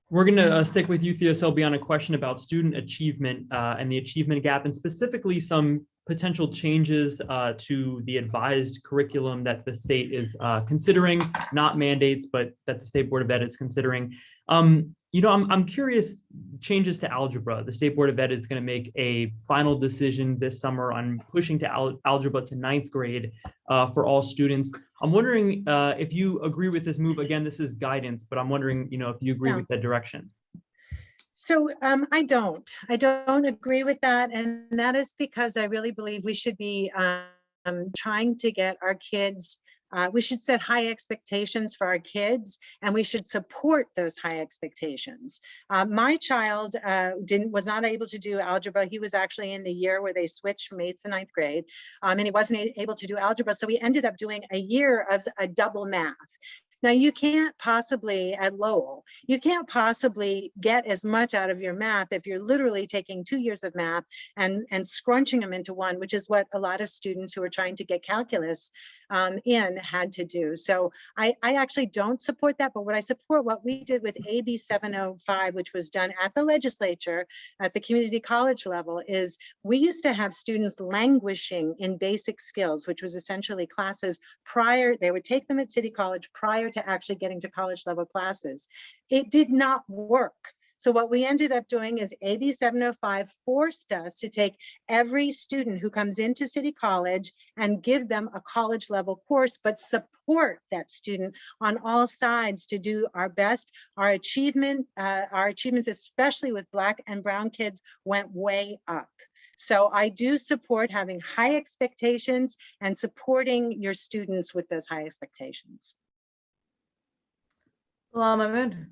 We're going to stick with you, Thea Selby, on a question about student achievement and the achievement gap, and specifically some potential changes to the advised curriculum that the state is considering, not mandates, but that the State Board of Ed is considering. I'm curious, changes to algebra. The State Board of Ed is going to make a final decision this summer on pushing to algebra to 9th grade for all students. I'm wondering if you agree with this move. Again, this is guidance, but I'm wondering, if you agree with that direction. So I don't agree with that. And that is because I really believe we should be trying to get our kids, we should set high expectations for our kids, and we should support those high expectations. My child was not able to do algebra. He was actually in the year where they switched from 8th to 9th grade, and he wasn't able to do algebra. So we ended up doing a year of a double math. Now, you can't possibly, at Lowell, you can't possibly get as much out of your math if you're literally taking 2 years of math and scrunching them into one, which is what a lot of students who are trying to get calculus in had to do. So I actually don't support that, but what I support, what we did with AD17, which was done at the legislature, at the community college level, is we used to have students languishing in basic skills, which was essentially classes prior, they would take them at City College prior to actually getting to college level classes. It did not work. So what we ended up doing is AB705 forced us to take every student who comes into City College and give them a college level course, but support that student on all sides to do our best. Our achievements, especially with Black and brown kids, went way up. So I do support having high expectations and supporting your students with those high expectations. Bilal Mahmood.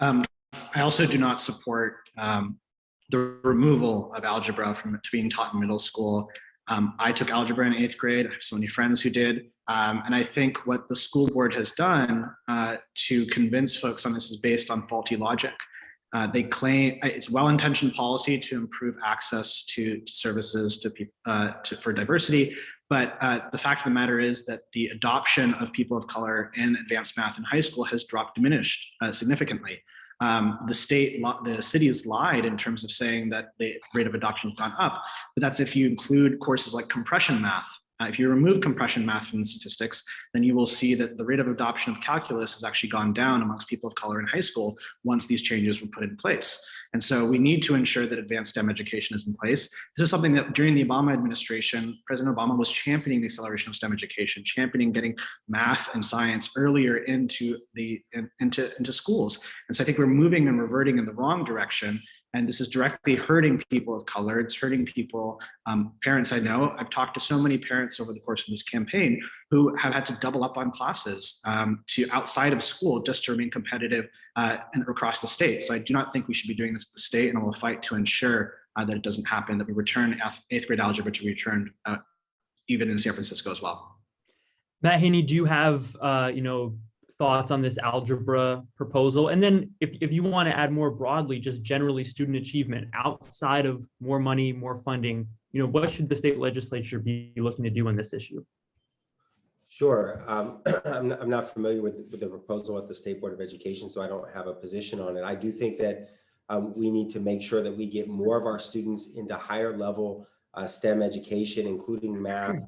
I also do not support the removal of algebra from being taught in middle school. I took algebra in 8th grade. I have so many friends who did. And I think what the school board has done to convince folks on this is based on faulty logic. They claim it's well-intentioned policy to improve access to services for diversity. But the fact of the matter is that the adoption of people of color in advanced math in high school has diminished significantly. The city has lied in terms of saying that the rate of adoption has gone up, but that's if you include courses like compression math. If you remove compression math from the statistics, then you will see that the rate of adoption of calculus has actually gone down amongst people of color in high school once these changes were put in place. And so we need to ensure that advanced STEM education is in place. This is something that during the Obama administration, President Obama was championing the acceleration of STEM education, championing getting math and science earlier into schools. And so I think we're moving and reverting in the wrong direction. And this is directly hurting people of color. It's hurting people, parents I know. I've talked to so many parents over the course of this campaign who have had to double up on classes to outside of school just to remain competitive across the state. So I do not think we should be doing this at the state, and I will fight to ensure that it doesn't happen, that we return 8th grade algebra to be returned even in San Francisco as well. Matt Haney, do you have thoughts on this algebra proposal? And then if you want to add more broadly, just generally student achievement outside of more money, more funding, what should the state legislature be looking to do on this issue? Sure. I'm not familiar with the proposal at the State Board of Education, so I don't have a position on it. I do think that we need to make sure that we get more of our students into higher level STEM education, including math,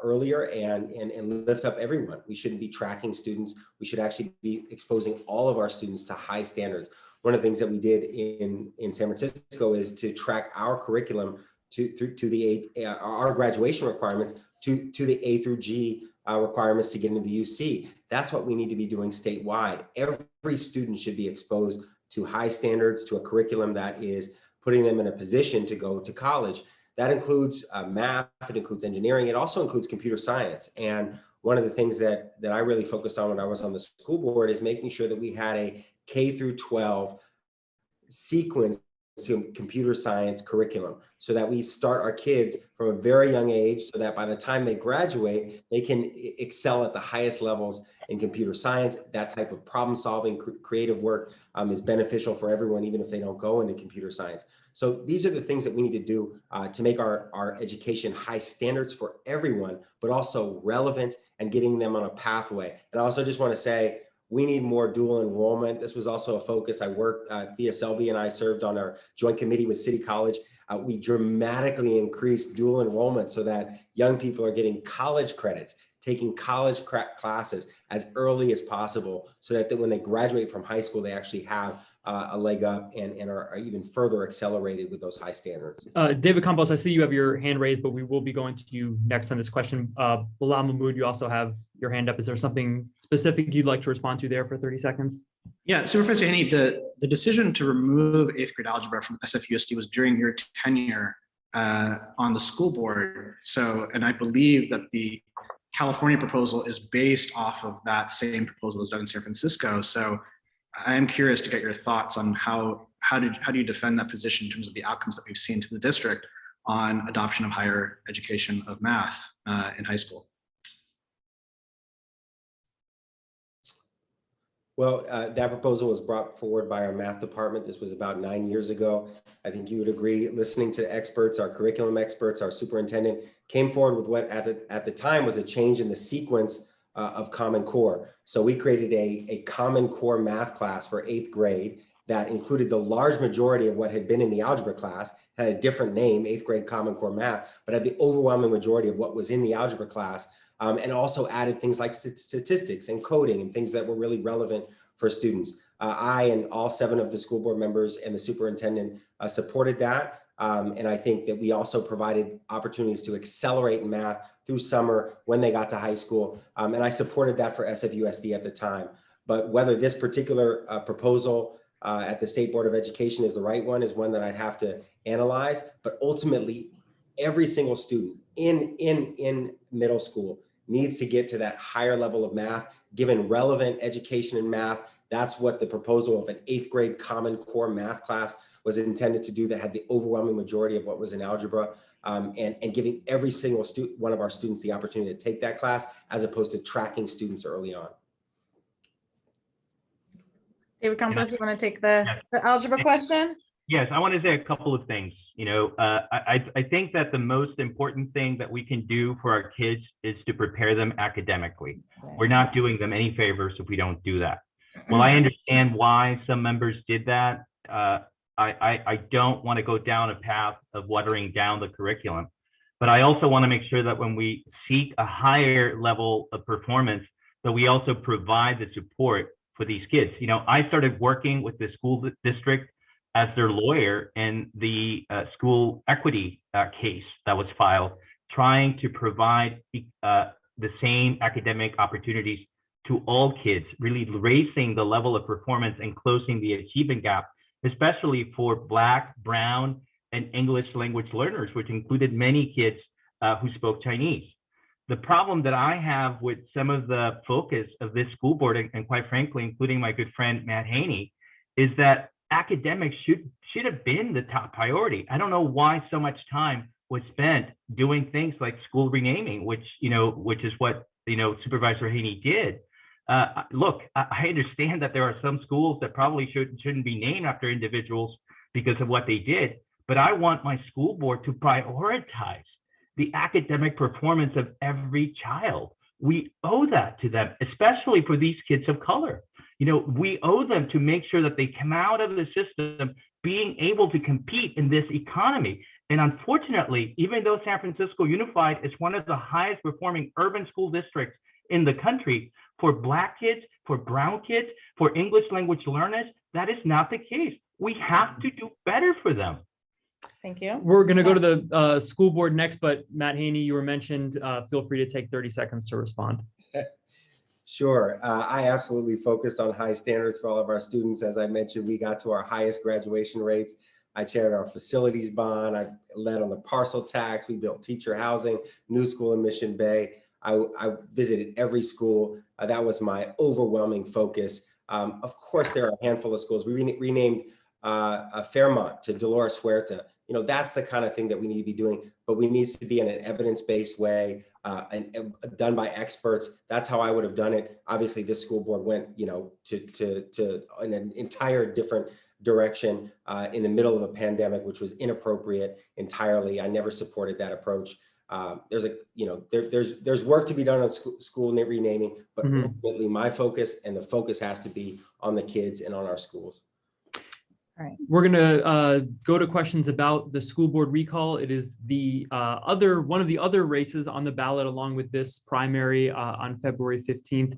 earlier and lift up everyone. We shouldn't be tracking students. We should actually be exposing all of our students to high standards. One of the things that we did in San Francisco is to track our curriculum our graduation requirements to the A through G requirements to get into the UC. That's what we need to be doing statewide. Every student should be exposed to high standards, to a curriculum that is putting them in a position to go to college. That includes math, it includes engineering, it also includes computer science. And one of the things that I really focused on when I was on the school board is making sure that we had a K through 12 sequence to computer science curriculum, so that we start our kids from a very young age, so that by the time they graduate, they can excel at the highest levels in computer science. That type of problem solving, creative work is beneficial for everyone, even if they don't go into computer science. So these are the things that we need to do to make our education high standards for everyone, but also relevant and getting them on a pathway. And I also just want to say, we need more dual enrollment. This was also a focus. I worked, Thea Selby and I served on our joint committee with City College. We dramatically increased dual enrollment so that young people are getting college credits, taking college classes as early as possible, so that when they graduate from high school, they actually have a leg up and are even further accelerated with those high standards. David Campos, I see you have your hand raised, but we will be going to you next on this question. Bilal Mahmood, you also have your hand up. Is there something specific you'd like to respond to there for 30 seconds? Yeah, so Professor Haney, the decision to remove 8th grade algebra from SFUSD was during your tenure on the school board. So, and I believe that the California proposal is based off of that same proposal that was done in San Francisco. So I am curious to get your thoughts on how do you defend that position in terms of the outcomes that we've seen to the district on adoption of higher education of math in high school? Well, that proposal was brought forward by our math department. This was about 9 years ago. I think you would agree, listening to experts, our curriculum experts, our superintendent came forward with what at the time was a change in the sequence of Common Core. So we created a Common Core math class for 8th grade that included the large majority of what had been in the algebra class, had a different name, 8th grade Common Core math, but had the overwhelming majority of what was in the algebra class. And also added things like statistics and coding and things that were really relevant for students. I and all 7 of the school board members and the superintendent supported that. And I think that we also provided opportunities to accelerate math through summer when they got to high school. And I supported that for SFUSD at the time. But whether this particular proposal at the State Board of Education is the right one is one that I'd have to analyze. But ultimately, every single student in middle school needs to get to that higher level of math, given relevant education in math. That's what the proposal of an 8th grade Common Core math class was intended to do, that had the overwhelming majority of what was in algebra, and giving every single one of our students the opportunity to take that class, as opposed to tracking students early on. David Campos, you want to take the algebra question? Yes, I want to say a couple of things. I think that the most important thing that we can do for our kids is to prepare them academically. We're not doing them any favors if we don't do that. Well, I understand why some members did that. I don't want to go down a path of watering down the curriculum, but I also want to make sure that when we seek a higher level of performance, that we also provide the support for these kids. I started working with the school district as their lawyer in the school equity case that was filed, trying to provide the same academic opportunities to all kids, really raising the level of performance and closing the achievement gap, especially for Black, Brown, and English language learners, which included many kids who spoke Chinese. The problem that I have with some of the focus of this school board, and quite frankly, including my good friend Matt Haney, is that academics should have been the top priority. I don't know why so much time was spent doing things like school renaming, which is what Supervisor Haney did. Look, I understand that there are some schools that probably shouldn't be named after individuals because of what they did, but I want my school board to prioritize the academic performance of every child. We owe that to them, especially for these kids of color. We owe them to make sure that they come out of the system being able to compete in this economy. And unfortunately, even though San Francisco Unified is one of the highest performing urban school districts in the country, for Black kids, for Brown kids, for English language learners, that is not the case. We have to do better for them. Thank you. We're going to go to the school board next, but Matt Haney, you were mentioned. Feel free to take 30 seconds to respond. Sure. I absolutely focused on high standards for all of our students. As I mentioned, we got to our highest graduation rates. I chaired our facilities bond. I led on the parcel tax. We built teacher housing, new school in Mission Bay. I visited every school. That was my overwhelming focus. Of course, there are a handful of schools. We renamed Fairmont to Dolores Huerta. That's the kind of thing that we need to be doing, but we need to be in an evidence-based way and done by experts. That's how I would have done it. Obviously, this school board went, to in an entire different direction in the middle of a pandemic, which was inappropriate entirely. I never supported that approach. There's work to be done on school renaming, but ultimately my focus and the focus has to be on the kids and on our schools. All right, we're going to go to questions about the school board recall. It is the one of the other races on the ballot along with this primary on February 15th.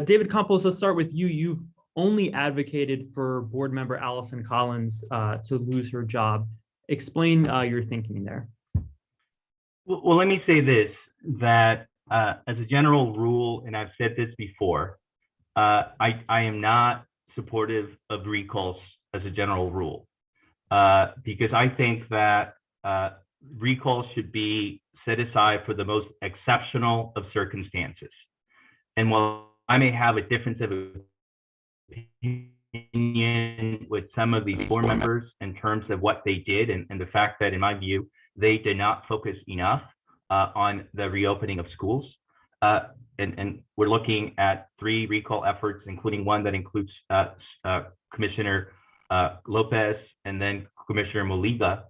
David Campos, let's start with you. You've only advocated for board member Allison Collins to lose her job. Explain your thinking there. Well, let me say this, that as a general rule, and I've said this before, I am not supportive of recalls as a general rule, because I think that recalls should be set aside for the most exceptional of circumstances. And while I may have a difference of opinion with some of these board members in terms of what they did and the fact that, in my view, they did not focus enough on the reopening of schools. And we're looking at 3 recall efforts, including one that includes Commissioner Lopez and then Commissioner Moliga.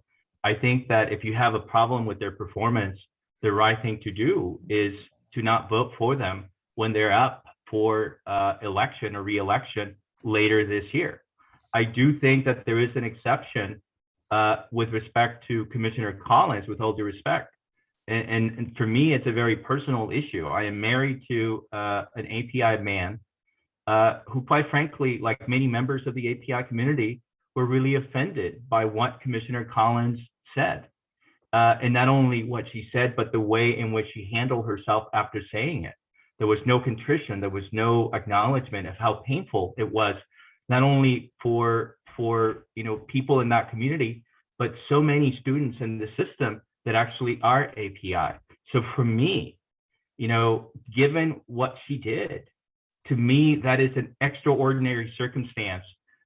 I think that if you have a problem with their performance, the right thing to do is to not vote for them when they're up for election or re-election later this year. I do think that there is an exception with respect to Commissioner Collins, with all due respect. And for me, it's a very personal issue. I am married to an API man who, quite frankly, like many members of the API community, were really offended by what Commissioner Collins said. And not only what she said, but the way in which she handled herself after saying it. There was no contrition, there was no acknowledgement of how painful it was, not only for people in that community, but so many students in the system that actually are API. So for me, given what she did, to me, that is an extraordinary circumstance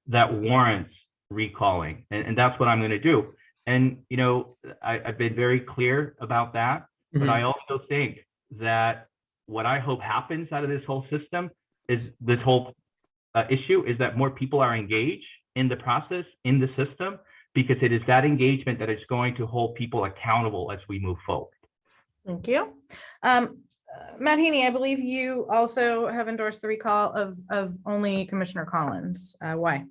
that warrants recalling. And that's what I'm going to do. And, you know, I've been very clear about that, but I also think that what I hope happens out of this whole system is this whole issue is that more people are engaged in the process, in the system, because it is that engagement that is going to hold people accountable as we move forward. Thank you. Matt Haney, I believe you also have endorsed the recall of only Commissioner Collins. Why?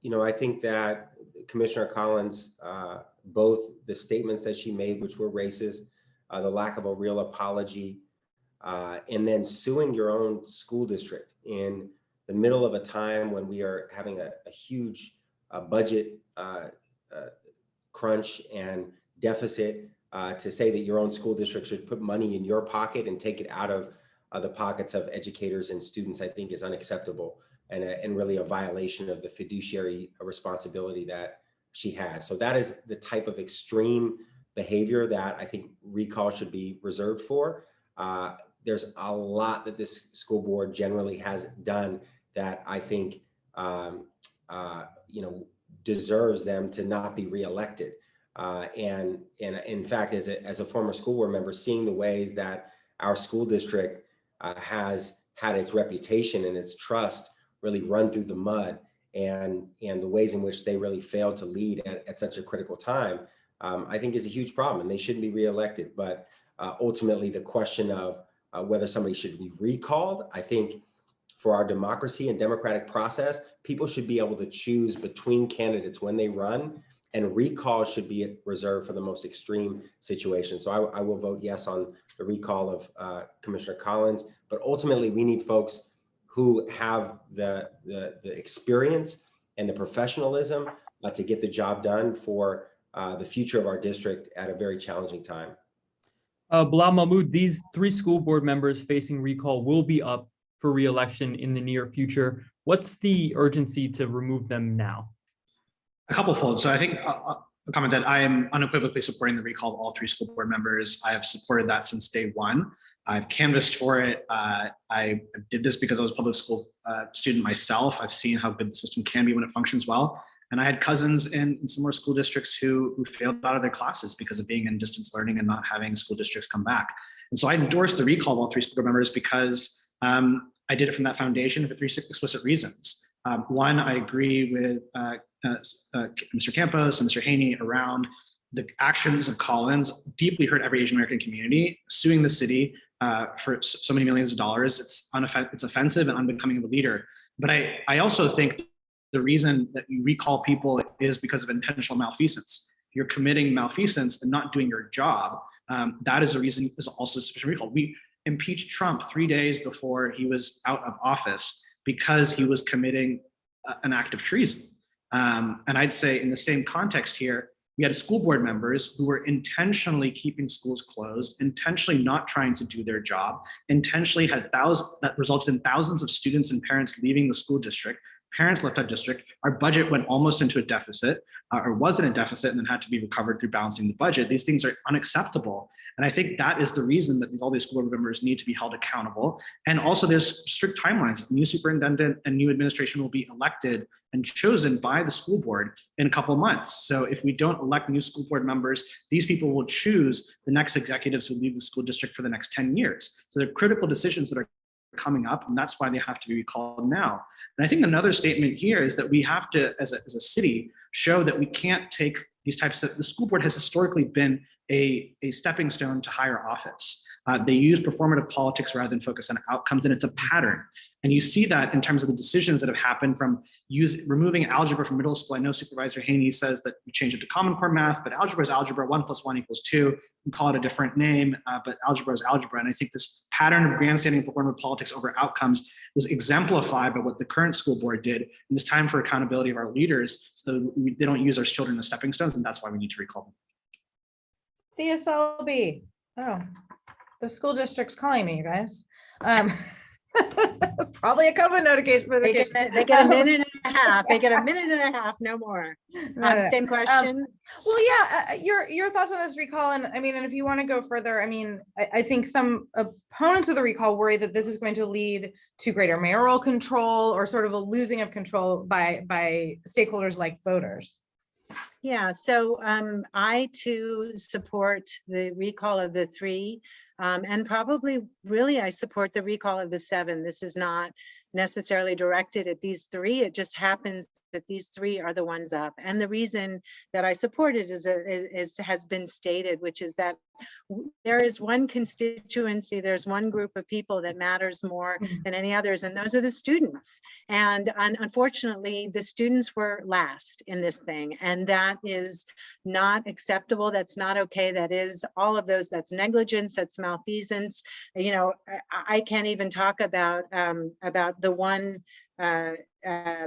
You know, I think that Commissioner Collins, both the statements that she made, which were racist, the lack of a real apology, and then suing your own school district in the middle of a time when we are having a huge budget crunch and deficit, to say that your own school district should put money in your pocket and take it out of the pockets of educators and students, I think is unacceptable and really a violation of the fiduciary responsibility that she has. So that is the type of extreme behavior that I think recall should be reserved for. There's a lot that this school board generally has done that I think you know, deserves them to not be reelected. And in fact, as a former school board member, seeing the ways that our school district has had its reputation and its trust really run through the mud, and the ways in which they really failed to lead at such a critical time, I think is a huge problem, and they shouldn't be reelected. But ultimately, the question of whether somebody should be recalled, I think for our democracy and democratic process, people should be able to choose between candidates when they run, and recall should be reserved for the most extreme situations. So I will vote yes on the recall of Commissioner Collins, but ultimately we need folks who have the experience and the professionalism to get the job done for the future of our district at a very challenging time. Bilal Mahmood, these 3 school board members facing recall will be up for re-election in the near future. What's the urgency to remove them now? A couple fold. So I think I'll comment that I am unequivocally supporting the recall of all 3 school board members. I have supported that since day one. I've canvassed for it. I did this because I was a public school student myself. I've seen how good the system can be when it functions well. And I had cousins in similar school districts who failed out of their classes because of being in distance learning and not having school districts come back. And so I endorsed the recall of all 3 school board members because I did it from that foundation for 3 explicit reasons. One, I agree with Mr. Campos and Mr. Haney around the actions of Collins deeply hurt every Asian American community, suing the city for so many millions of dollars. It's offensive and unbecoming of a leader. But I also think the reason that you recall people is because of intentional malfeasance. You're committing malfeasance and not doing your job. That is the reason is also sufficient recall. We impeached Trump 3 days before he was out of office because he was committing an act of treason. And I'd say in the same context here, we had school board members who were intentionally keeping schools closed, intentionally not trying to do their job, intentionally had that resulted in thousands of students and parents leaving the school district. Parents left our district. Our budget went almost into a deficit or was in a deficit and then had to be recovered through balancing the budget. These things are unacceptable. And I think that is the reason that all these school board members need to be held accountable. And also there's strict timelines. New superintendent and new administration will be elected and chosen by the school board in a couple of months. So if we don't elect new school board members, these people will choose the next executives who lead the school district for the next 10 years. So they're critical decisions that are coming up, and that's why they have to be recalled now. And I think another statement here is that we have to, as a city, show that we can't take these types of, the school board has historically been a stepping stone to higher office. They use performative politics rather than focus on outcomes, and it's a pattern. And you see that in terms of the decisions that have happened from removing algebra from middle school. I know Supervisor Haney says that we change it to Common Core math, but algebra is algebra, 1 + 1 = 2. We call it a different name, but algebra is algebra. And I think this pattern of grandstanding and performative politics over outcomes was exemplified by what the current school board did. And it's time for accountability of our leaders so that they don't use our children as stepping stones, and that's why we need to recall them. Thea Selby. Oh, the school district's calling me, you guys. Probably a COVID notification. They get a minute and a half. They get a minute and a half, no more. No. Same question. Well, yeah, your thoughts on this recall, and I mean, and if you want to go further, I mean, I think some opponents of the recall worry that this is going to lead to greater mayoral control or sort of a losing of control by stakeholders like voters. Yeah, so I too support the recall of the 3, and probably really I support the recall of the 7. This is not necessarily directed at these 3. It just happens that these 3 are the ones up. And the reason that I support it has been stated, which is that there is one constituency, there's one group of people that matters more than any others, and those are the students. And unfortunately, the students were last in this thing, and that is not acceptable. That's not okay. That is all of those. That's negligence. That's malfeasance. You know, I can't even talk about the one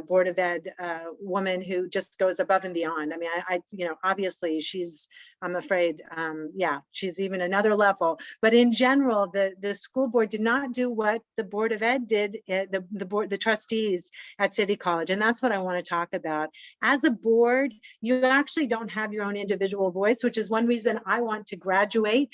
Board of Ed woman who just goes above and beyond. I mean, you know, obviously I'm afraid, yeah, she's even another level. But in general, the school board did not do what the Board of Ed did, the trustees at City College. And that's what I want to talk about. As a board, you actually don't have your own individual voice, which is one reason I want to graduate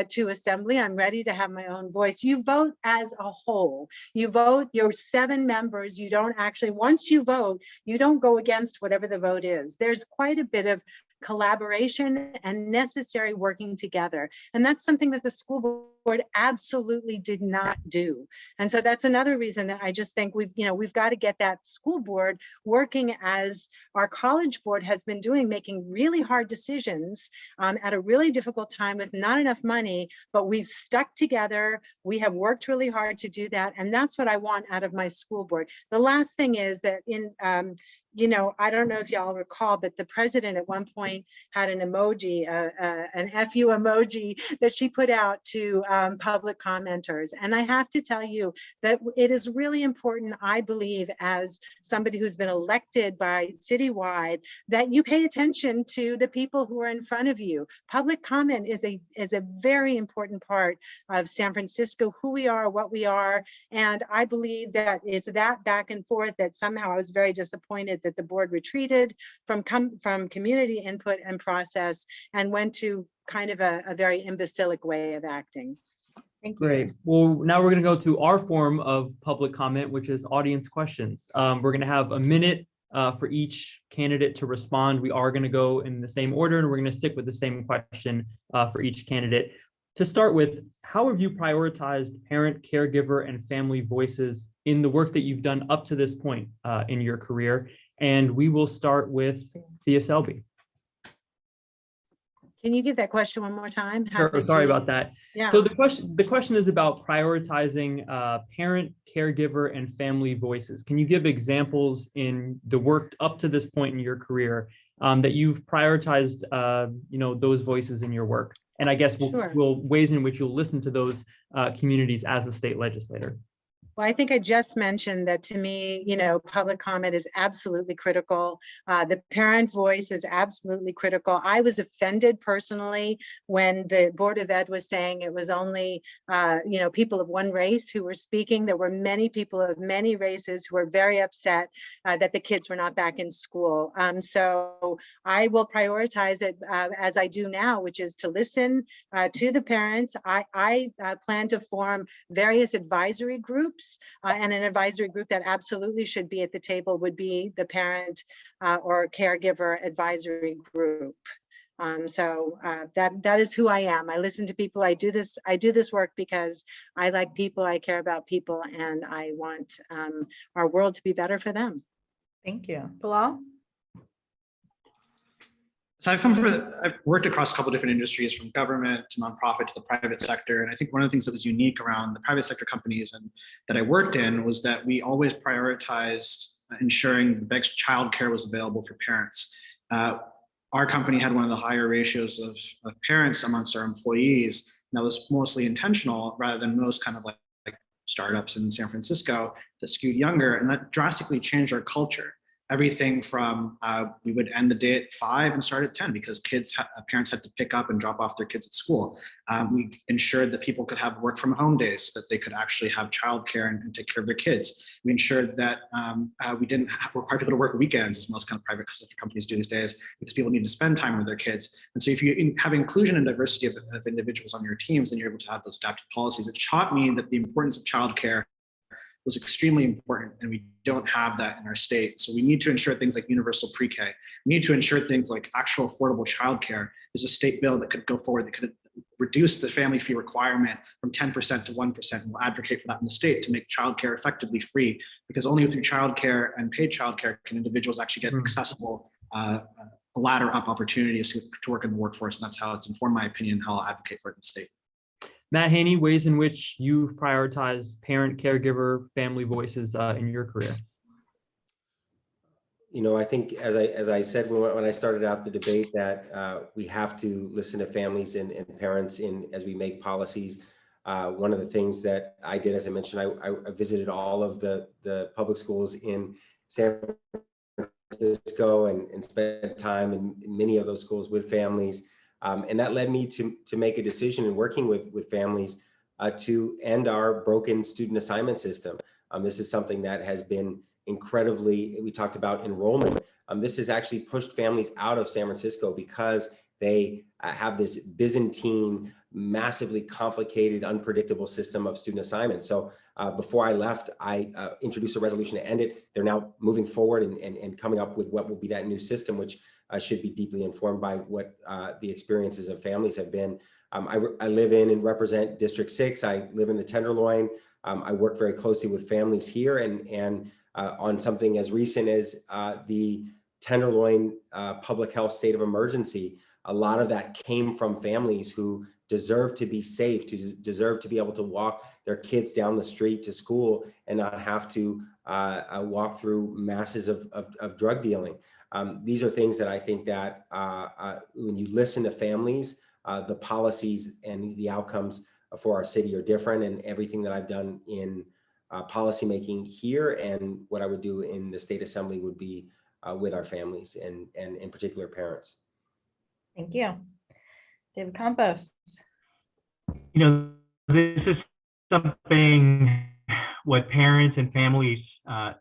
to assembly. I'm ready to have my own voice. You vote as a whole. You vote your 7 members. You don't actually, once you vote, you don't go against whatever the vote is. There's quite a bit of collaboration and necessary working together. And that's something that the school board absolutely did not do. And so that's another reason that I just think we've got to get that school board working as our college board has been doing, making really hard decisions at a really difficult time with not enough money, but we've stuck together. We have worked really hard to do that. And that's what I want out of my school board. The last thing is that you know, I don't know if y'all recall, but the president at one point had an emoji, an FU emoji that she put out to public commenters. And I have to tell you that it is really important, I believe, as somebody who's been elected by citywide, that you pay attention to the people who are in front of you. Public comment is a very important part of San Francisco, who we are, what we are. And I believe that it's that back and forth that somehow I was very disappointed that the board retreated from community input and process and went to kind of a very imbecilic way of acting. Thank you. Great. Well, now we're going to go to our form of public comment, which is audience questions. We're going to have a minute for each candidate to respond. We are going to go in the same order, and we're going to stick with the same question for each candidate. To start with, how have you prioritized parent, caregiver, and family voices in the work that you've done up to this point in your career? And we will start with Thea Selby. Can you give that question one more time? Sure, sorry about that. Yeah. So the question is about prioritizing parent, caregiver, and family voices. Can you give examples in the work up to this point in your career that you've prioritized, those voices in your work? And I guess ways in which you'll listen to those communities as a state legislator. Well, I think I just mentioned that to me, you know, public comment is absolutely critical. The parent voice is absolutely critical. I was offended personally when the Board of Ed was saying it was only, people of one race who were speaking. There were many people of many races who were very upset that the kids were not back in school. So I will prioritize it as I do now, which is to listen to the parents. I plan to form various advisory groups. And an advisory group that absolutely should be at the table would be the parent or caregiver advisory group. So that is who I am. I listen to people. I do this work because I like people, I care about people, and I want our world to be better for them. Thank you. Bilal? So I've worked across a couple of different industries, from government to nonprofit to the private sector. And I think one of the things that was unique around the private sector companies and that I worked in was that we always prioritized ensuring the best childcare was available for parents. Our company had one of the higher ratios of parents amongst our employees. And that was mostly intentional rather than most kind of like startups in San Francisco that skewed younger. And that drastically changed our culture. everything from we would end the day at 5 and start at 10 because parents had to pick up and drop off their kids at school. We ensured that people could have work from home days, so that they could actually have childcare and take care of their kids. We ensured that we didn't require people to work weekends, as most kind of private companies do these days, because people need to spend time with their kids. And so if you have inclusion and diversity of individuals on your teams, then you're able to have those adaptive policies. It taught me that the importance of childcare was extremely important, and we don't have that in our state. So we need to ensure things like universal pre-K. We need to ensure things like actual affordable childcare. There's a state bill that could go forward that could reduce the family fee requirement from 10% to 1%, and we'll advocate for that in the state to make childcare effectively free, because only through childcare and paid childcare can individuals actually get accessible ladder up opportunities to work in the workforce, and that's how it's informed my opinion, how I'll advocate for it in the state. Matt Haney, ways in which you've prioritized parent, caregiver, family voices in your career. You know, I think as I said when I started out the debate, that we have to listen to families and parents as we make policies. One of the things that I did, as I mentioned, I visited all of the public schools in San Francisco and spent time in many of those schools with families. And that led me to make a decision in working with families to end our broken student assignment system. This is something that has been incredibly, we talked about enrollment. This has actually pushed families out of San Francisco because they have this Byzantine, massively complicated, unpredictable system of student assignment. So before I left, I introduced a resolution to end it. They're now moving forward and coming up with what will be that new system, which should be deeply informed by what the experiences of families have been. I live in and represent District 6. I live in the Tenderloin. I work very closely with families here and on something as recent as the Tenderloin public health state of emergency. A lot of that came from families who deserve to be safe, to deserve to be able to walk their kids down the street to school and not have to walk through masses of drug dealing. These are things that I think that when you listen to families, the policies and the outcomes for our city are different, and everything that I've done in policymaking here and what I would do in the state assembly would be with our families and in particular parents. Thank you. David Campos. You know, this is something what parents and families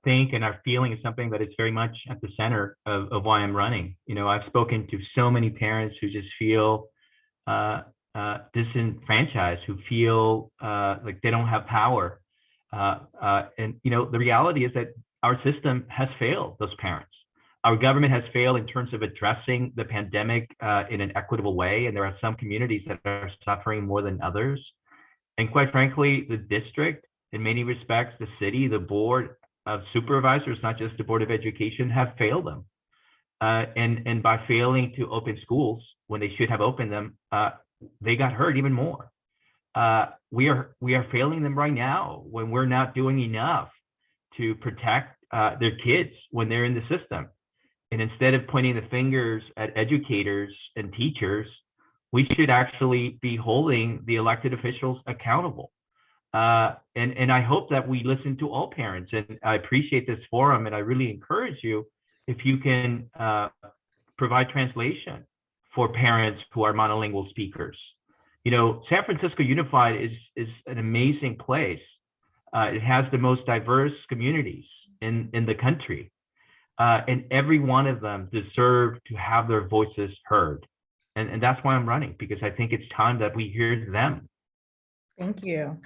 think and are feeling is something that is very much at the center of why I'm running. You know, I've spoken to so many parents who just feel disenfranchised, who feel like they don't have power. And, you know, the reality is that our system has failed those parents. Our government has failed in terms of addressing the pandemic in an equitable way. And there are some communities that are suffering more than others. And quite frankly, the district, in many respects, the city, the board of supervisors, not just the Board of Education, have failed them. And by failing to open schools when they should have opened them, they got hurt even more. We are failing them right now when we're not doing enough to protect their kids when they're in the system. And instead of pointing the fingers at educators and teachers, we should actually be holding the elected officials accountable. And I hope that we listen to all parents. And I appreciate this forum, and I really encourage you, if you can provide translation for parents who are monolingual speakers. You know, San Francisco Unified is an amazing place. It has the most diverse communities in the country. And every one of them deserve to have their voices heard. And that's why I'm running, because I think it's time that we hear them. Thank you.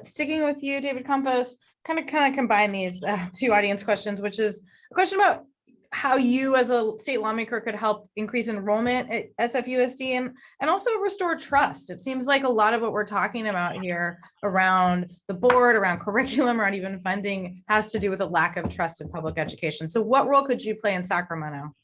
Sticking with you, David Campos, kind of combine these two audience questions, which is a question about how you as a state lawmaker could help increase enrollment at SFUSD and also restore trust. It seems like a lot of what we're talking about here around the board, around curriculum, around even funding has to do with a lack of trust in public education. So what role could you play in Sacramento?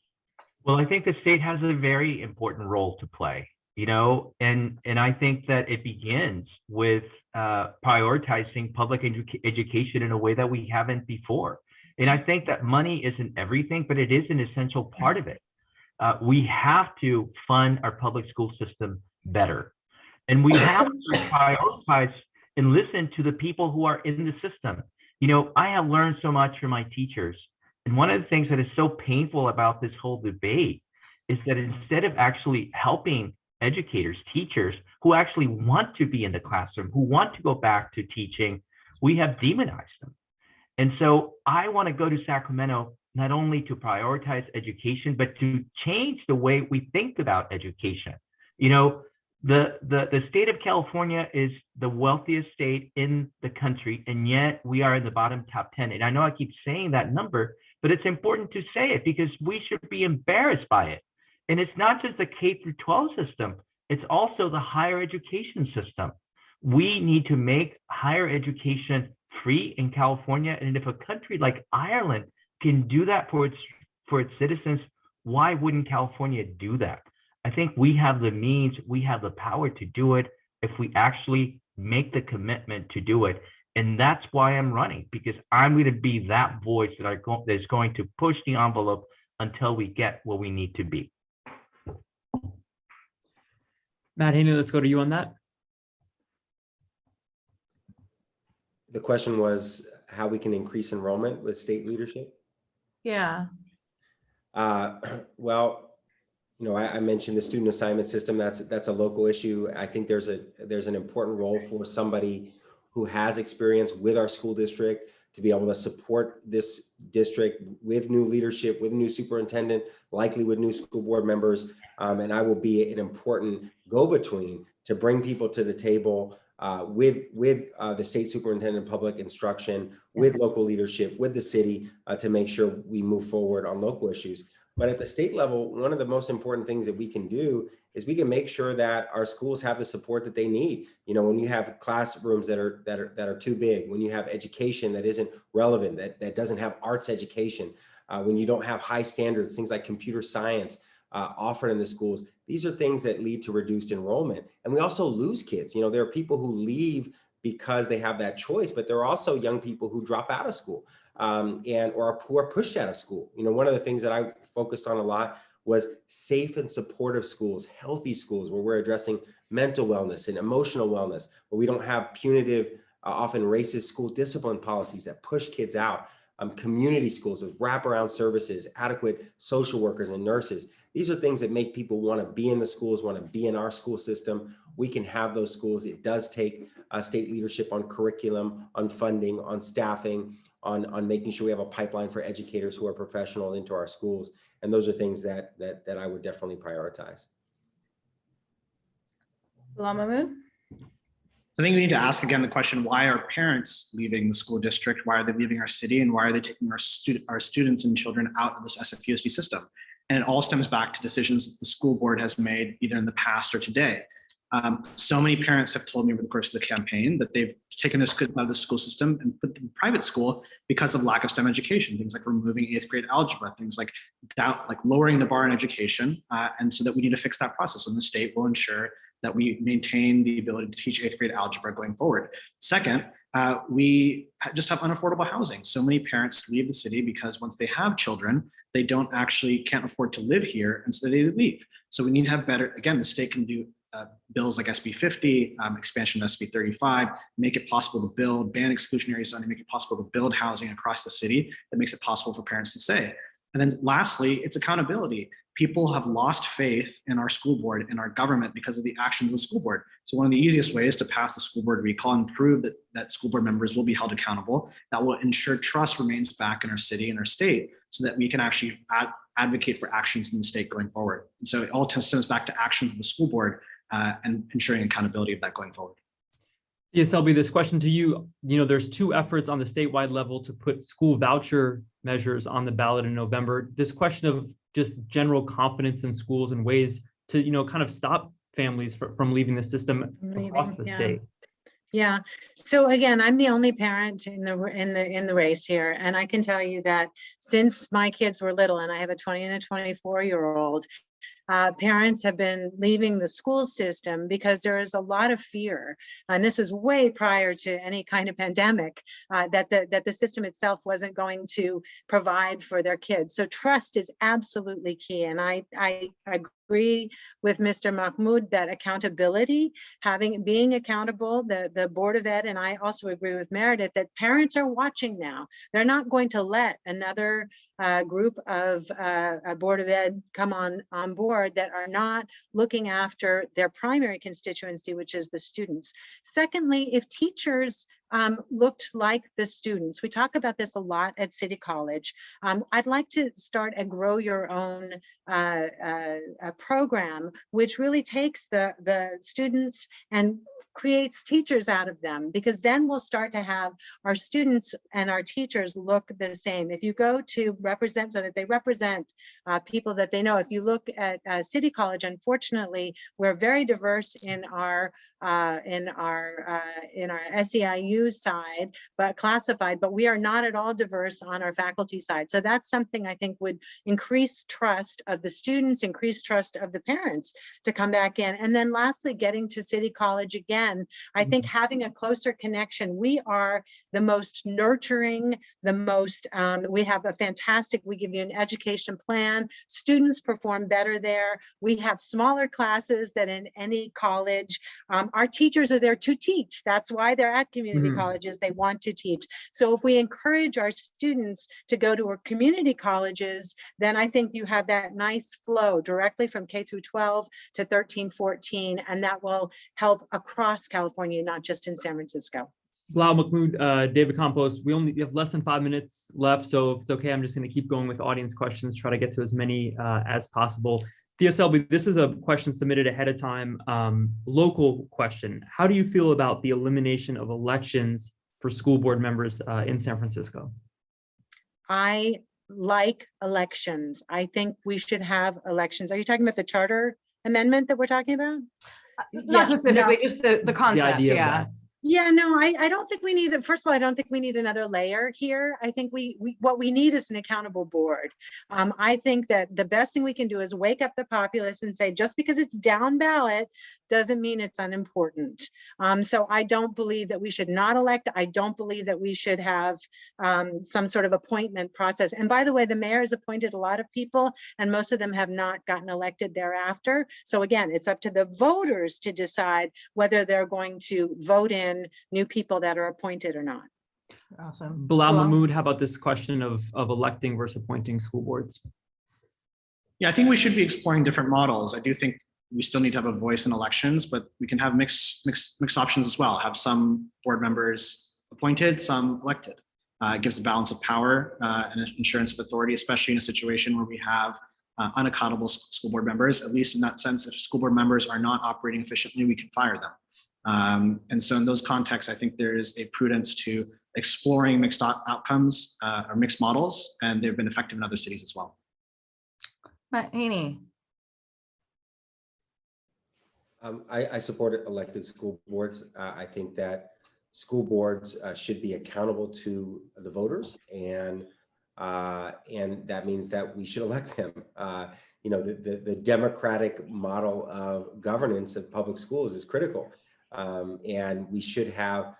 Well, I think the state has a very important role to play, you know, and I think that it begins with prioritizing public education in a way that we haven't before. And I think that money isn't everything, but it is an essential part of it. We have to fund our public school system better. And we have to prioritize and listen to the people who are in the system. You know, I have learned so much from my teachers And one of the things that is so painful about this whole debate is that instead of actually helping educators, teachers who actually want to be in the classroom, who want to go back to teaching, we have demonized them. And so I want to go to Sacramento not only to prioritize education, but to change the way we think about education. You know, the state of California is the wealthiest state in the country, and yet we are in the bottom top 10. And I know I keep saying that number, but it's important to say it because we should be embarrassed by it. And it's not just the K through 12 system, it's also the higher education system. We need to make higher education free in California. And if a country like Ireland can do that for its citizens, why wouldn't California do that? I think we have the means, we have the power to do it if we actually make the commitment to do it. And that's why I'm running, because I'm going to be that voice that is going to push the envelope until we get where we need to be. Matt Haney, let's go to you on that. The question was how we can increase enrollment with state leadership. Yeah. Well, you know, I mentioned the student assignment system. That's a local issue. I think there's an important role for somebody who has experience with our school district to be able to support this district with new leadership, with new superintendent, likely with new school board members. And I will be an important go-between to bring people to the table with the state superintendent of public instruction, with local leadership, with the city to make sure we move forward on local issues. But at the state level, one of the most important things that we can do is we can make sure that our schools have the support that they need. You know, when you have classrooms that are too big, when you have education that isn't relevant, that doesn't have arts education, when you don't have high standards, things like computer science offered in the schools, these are things that lead to reduced enrollment. And we also lose kids. You know, there are people who leave because they have that choice, but there are also young people who drop out of school or who are pushed out of school. You know, one of the things that I focused on a lot was safe and supportive schools, healthy schools where we're addressing mental wellness and emotional wellness, where we don't have punitive, often racist school discipline policies that push kids out. Community schools with wraparound services, adequate social workers and nurses. These are things that make people want to be in the schools, want to be in our school system. We can have those schools. It does take state leadership on curriculum, on funding, on staffing, on making sure we have a pipeline for educators who are professional into our schools. And those are things that I would definitely prioritize. Bilal Mahmood? So I think we need to ask again the question, why are parents leaving the school district? Why are they leaving our city? And why are they taking our students and children out of this SFUSD system? And it all stems back to decisions that the school board has made either in the past or today. So many parents have told me over the course of the campaign that they've taken their kids out of the school system and put them in private school because of lack of STEM education, things like removing 8th grade algebra, things like that, like lowering the bar in education. And so that we need to fix that process, and the state will ensure that we maintain the ability to teach 8th grade algebra going forward. Second, we just have unaffordable housing. So many parents leave the city because once they have children, they can't afford to live here, and so they leave. So we need to have better, again, the state can do bills like SB 50, expansion of SB 35, make it possible to build, ban exclusionary zoning, make it possible to build housing across the city that makes it possible for parents to stay. And then lastly, it's accountability. People have lost faith in our school board and our government because of the actions of the school board. So one of the easiest ways to pass the school board recall and prove that school board members will be held accountable, that will ensure trust remains back in our city and our state so that we can actually advocate for actions in the state going forward. And so it all stems back to actions of the school board and ensuring accountability of that going forward. Thea Selby, this question to you, there's 2 efforts on the statewide level to put school voucher measures on the ballot in November. This question of just general confidence in schools and ways to, kind of stop families from leaving the system across the state. Yeah. So again, I'm the only parent in the race here, and I can tell you that since my kids were little, and I have a 20 and a 24-year-old, parents have been leaving the school system because there is a lot of fear, and this is way prior to any kind of pandemic, that the system itself wasn't going to provide for their kids. So trust is absolutely key, and I agree with Mr. Mahmood that accountability, being accountable, the Board of Ed, and I also agree with Meredith that parents are watching now. They're not going to let another group of a Board of Ed come on board that are not looking after their primary constituency, which is the students. Secondly, if teachers looked like the students, we talk about this a lot at City College. I'd like to start a grow your own a program which really takes the students and creates teachers out of them, because then we'll start to have our students and our teachers look the same. If you go to represent, so that they represent people that they know. If you look at City College, unfortunately, we're very diverse in our SEIU side, but classified, but we are not at all diverse on our faculty side. So that's something I think would increase trust of the students, increase trust of the parents to come back in. And then lastly, getting to City College again, I think having a closer connection. We are the most nurturing, the most, we have a fantastic, we give you an education plan. Students perform better there. We have smaller classes than in any college. Our teachers are there to teach. That's why they're at community colleges. They want to teach. So if we encourage our students to go to our community colleges, then I think you have that nice flow directly from K through 12 to 13, 14, and that will help across California, not just in San Francisco. Bilal Mahmood, David Campos, we only have less than 5 minutes left, so if it's okay, I'm just going to keep going with audience questions, try to get to as many as possible. Thea Selby, this is a question submitted ahead of time, local question. How do you feel about the elimination of elections for school board members in San Francisco? I like elections. I think we should have elections. Are you talking about the charter amendment that we're talking about? Not specifically, just the concept, yeah. Yeah, no, I don't think we need it. First of all, I don't think we need another layer here. I think what we need is an accountable board. I think that the best thing we can do is wake up the populace and say, just because it's down ballot doesn't mean it's unimportant. So I don't believe that we should not elect. I don't believe that we should have some sort of appointment process. And by the way, the mayor has appointed a lot of people and most of them have not gotten elected thereafter. So again, it's up to the voters to decide whether they're going to vote in new people that are appointed or not. Awesome. Bilal Mahmood, how about this question of electing versus appointing school boards? Yeah, I think we should be exploring different models. I do think we still need to have a voice in elections, but we can have mixed options as well. Have some board members appointed, some elected. It gives a balance of power and an assurance of authority, especially in a situation where we have unaccountable school board members. At least in that sense, if school board members are not operating efficiently, we can fire them. And so in those contexts, I think there is a prudence to exploring mixed outcomes or mixed models, and they've been effective in other cities as well. Haney. I support elected school boards. I think that school boards should be accountable to the voters, and that means that we should elect them. You know, the democratic model of governance of public schools is critical. And we should have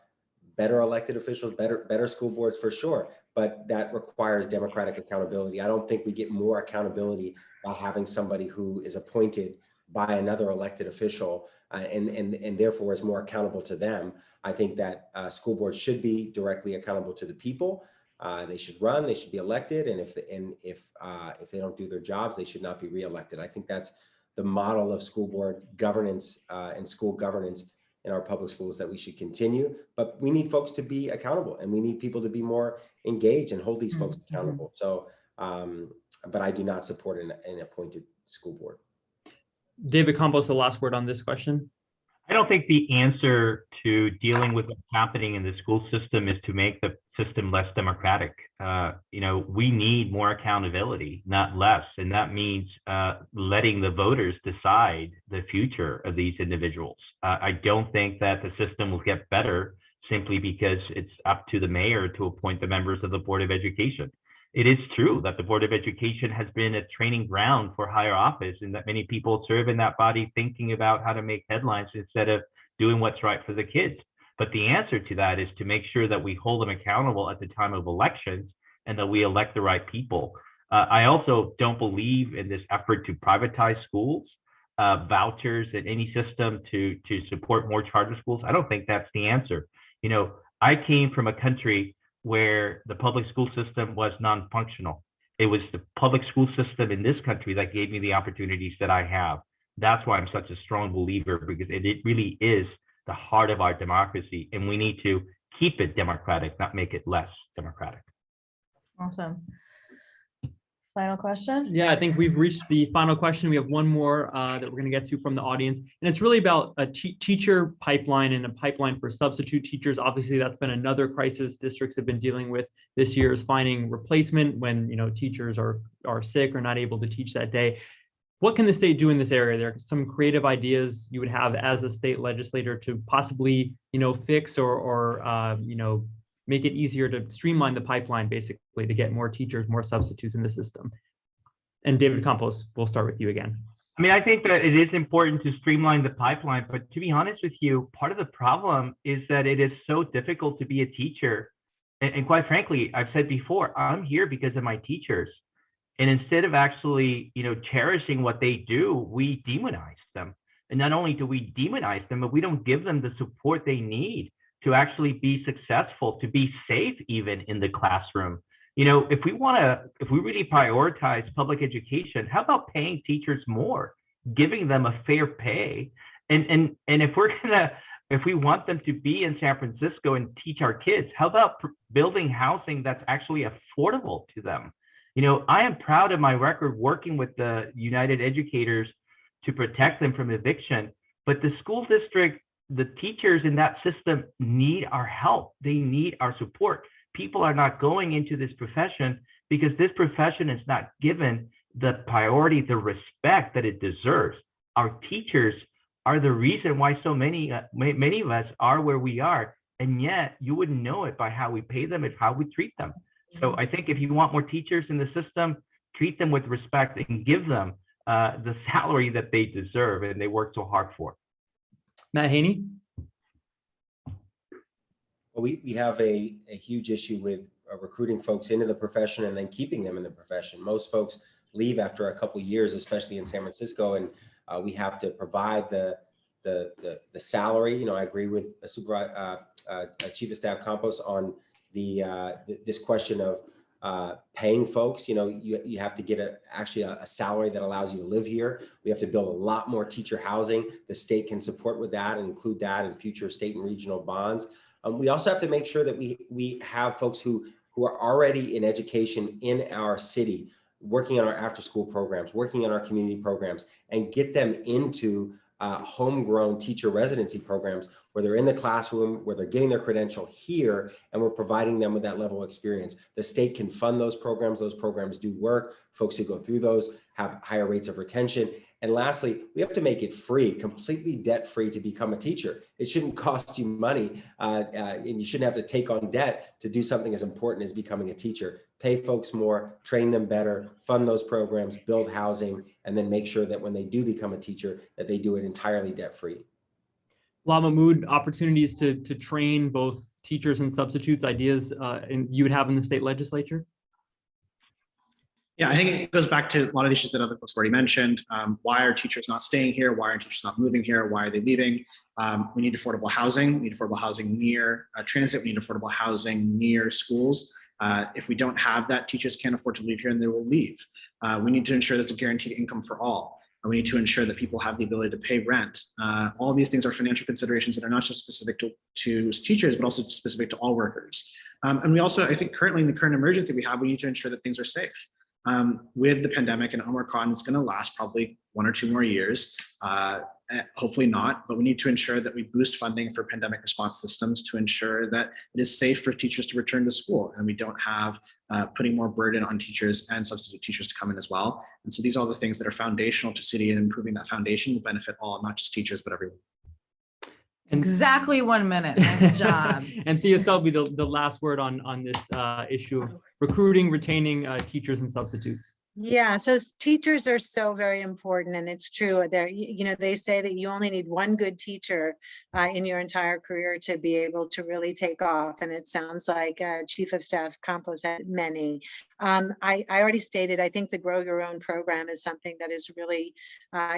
better elected officials, better school boards for sure, but that requires democratic accountability. I don't think we get more accountability by having somebody who is appointed by another elected official and therefore is more accountable to them. I think that school boards should be directly accountable to the people. They should run, they should be elected, and if they don't do their jobs, they should not be reelected. I think that's the model of school board governance and school governance in our public schools that we should continue, but we need folks to be accountable and we need people to be more engaged and hold these folks accountable. So, but I do not support an appointed school board. David Campos, the last word on this question. I don't think the answer to dealing with what's happening in the school system is to make the system less democratic. You know, we need more accountability, not less. And that means letting the voters decide the future of these individuals. I don't think that the system will get better simply because it's up to the mayor to appoint the members of the Board of Education. it is true that the Board of Education has been a training ground for higher office, and that many people serve in that body thinking about how to make headlines instead of doing what's right for the kids. But the answer to that is to make sure that we hold them accountable at the time of elections and that we elect the right people. I also don't believe in this effort to privatize schools, vouchers, and any system to support more charter schools. I don't think that's the answer. You know, I came from a country where the public school system was non-functional. It was the public school system in this country that gave me the opportunities that I have. That's why I'm such a strong believer, because it really is the heart of our democracy, and we need to keep it democratic, not make it less democratic. Awesome. Final question? Yeah, I think we've reached the final question. We have one more that we're going to get to from the audience, and it's really about a teacher pipeline and a pipeline for substitute teachers. Obviously, that's been another crisis districts have been dealing with this year, is finding replacement when teachers are sick or not able to teach that day. What can the state do in this area? There are some creative ideas you would have as a state legislator to possibly fix or make it easier to streamline the pipeline, basically, to get more teachers, more substitutes in the system. And David Campos, we'll start with you again. I mean, I think that it is important to streamline the pipeline, but to be honest with you, part of the problem is that it is so difficult to be a teacher. And quite frankly, I've said before, I'm here because of my teachers. And instead of actually, cherishing what they do, we demonize them. And not only do we demonize them, but we don't give them the support they need to actually be successful, to be safe even in the classroom. If we really prioritize public education, how about paying teachers more, giving them a fair pay? And if we want them to be in San Francisco and teach our kids, how about building housing that's actually affordable to them? I am proud of my record working with the United Educators to protect them from eviction, but the school district, the teachers in that system need our help. They need our support. People are not going into this profession because this profession is not given the priority, the respect that it deserves. Our teachers are the reason why so many of us are where we are, and yet you wouldn't know it by how we pay them and how we treat them. So I think if you want more teachers in the system, treat them with respect and give them the salary that they deserve and they work so hard for. Matt Haney. Well, we have a huge issue with recruiting folks into the profession and then keeping them in the profession. Most folks leave after a couple of years, especially in San Francisco, and we have to provide the salary. I agree with Chief of Staff Campos on this question of paying folks. You have to get actually a salary that allows you to live here. We have to build a lot more teacher housing. The state can support with that and include that in future state and regional bonds. We also have to make sure that we have folks who are already in education in our city, working on our after school programs, working on our community programs, and get them into homegrown teacher residency programs where they're in the classroom, where they're getting their credential here, and we're providing them with that level of experience. The state can fund those programs. Those programs do work. Folks who go through those have higher rates of retention. And lastly, we have to make it free, completely debt-free to become a teacher. It shouldn't cost you money, and you shouldn't have to take on debt to do something as important as becoming a teacher. Pay folks more, train them better, fund those programs, build housing, and then make sure that when they do become a teacher, that they do it entirely debt-free. Bilal Mahmood, opportunities to train both teachers and substitutes, ideas you would have in the state legislature? Yeah, I think it goes back to a lot of the issues that other folks already mentioned. Why are teachers not staying here? Why are teachers not moving here? Why are they leaving? We need affordable housing. We need affordable housing near transit. We need affordable housing near schools. If we don't have that, teachers can't afford to leave here and they will leave. We need to ensure there's a guaranteed income for all. We need to ensure that people have the ability to pay rent. All of these things are financial considerations that are not just specific to teachers, but also specific to all workers. And we also, I think currently in the current emergency we have, we need to ensure that things are safe. With the pandemic and Omicron, it's going to last probably 1 or 2 more years. Hopefully not, but we need to ensure that we boost funding for pandemic response systems to ensure that it is safe for teachers to return to school and we don't have putting more burden on teachers and substitute teachers to come in as well. And so these are all the things that are foundational to city, and improving that foundation will benefit all, not just teachers, but everyone. Exactly 1 minute. Nice job. And Thea Selby, the last word on this issue of recruiting, retaining teachers and substitutes. Yeah, so teachers are so very important, and it's true. They say that you only need one good teacher in your entire career to be able to really take off. And it sounds like Chief of Staff Campos had many. I already stated, I think the Grow Your Own program is something that is really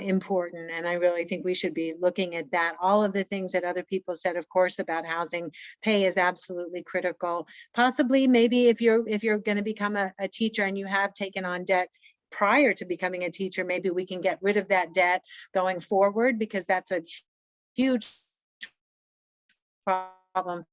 important, and I really think we should be looking at that. All of the things that other people said, of course, about housing, pay is absolutely critical. Possibly, maybe if you're going to become a teacher and you have taken on debt prior to becoming a teacher, maybe we can get rid of that debt going forward, because that's a huge problem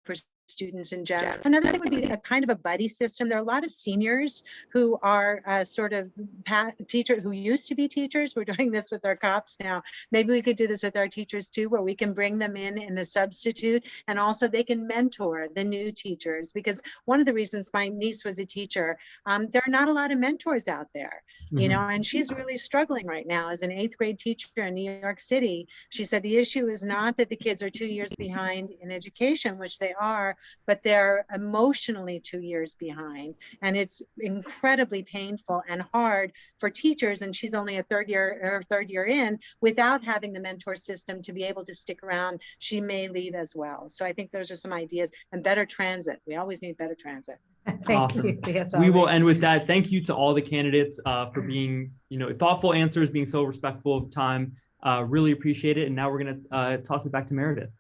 for students in general. Another thing would be a kind of a buddy system. There are a lot of seniors who are sort of who used to be teachers. We're doing this with our cops now. Maybe we could do this with our teachers too, where we can bring them in the substitute, and also they can mentor the new teachers. Because one of the reasons my niece was a teacher, there are not a lot of mentors out there, you know, and she's really struggling right now as an 8th grade teacher in New York City. She said the issue is not that the kids are 2 years behind in education, which they are, but they're emotionally 2 years behind. And it's incredibly painful and hard for teachers. And she's only a third year in, without having the mentor system to be able to stick around. She may leave as well. So I think those are some ideas. And better transit. We always need better transit. Thank you. Awesome. We will end with that. Thank you to all the candidates for being, thoughtful answers, being so respectful of time. Really appreciate it. And now we're going to toss it back to Meredith.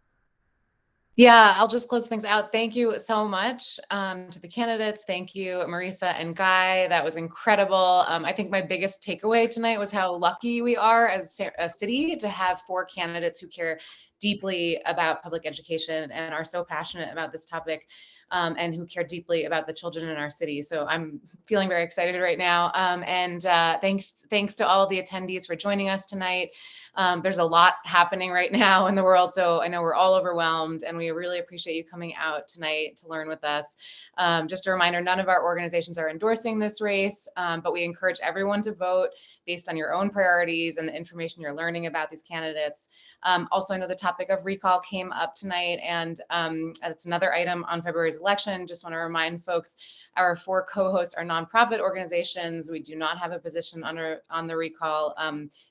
Yeah, I'll just close things out. Thank you so much to the candidates. Thank you, Marisa and Guy. That was incredible. I think my biggest takeaway tonight was how lucky we are as a city to have 4 candidates who care deeply about public education and are so passionate about this topic, and who care deeply about the children in our city. So I'm feeling very excited right now. Thanks to all the attendees for joining us tonight. There's a lot happening right now in the world, so I know we're all overwhelmed, and we really appreciate you coming out tonight to learn with us. Just a reminder, none of our organizations are endorsing this race, but we encourage everyone to vote based on your own priorities and the information you're learning about these candidates. Also, I know the topic of recall came up tonight, and it's another item on February's election. Just want to remind folks, our 4 co-hosts are nonprofit organizations. We do not have a position on the recall.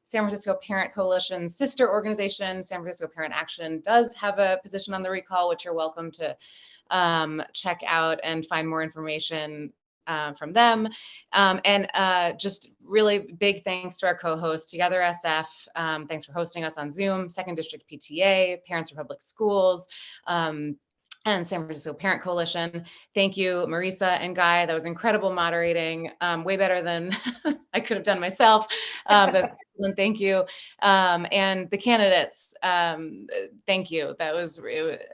San Francisco Parent Coalition's sister organization, San Francisco Parent Action, does have a position on the recall, which you're welcome to check out and find more information from them. Just really big thanks to our co-hosts, TogetherSF. Thanks for hosting us on Zoom, 2nd District PTA, Parents for Public Schools, and San Francisco Parent Coalition. Thank you, Marisa and Guy. That was incredible moderating, way better than I could have done myself. That's excellent. Thank you. And the candidates, thank you. That was,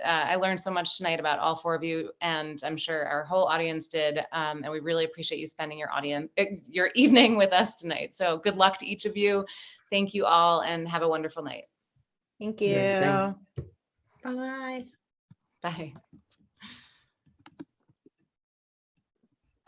I learned so much tonight about all 4 of you, and I'm sure our whole audience did. And we really appreciate you spending your evening with us tonight. So good luck to each of you. Thank you all, and have a wonderful night. Thank you. Yeah, Bye. Bye.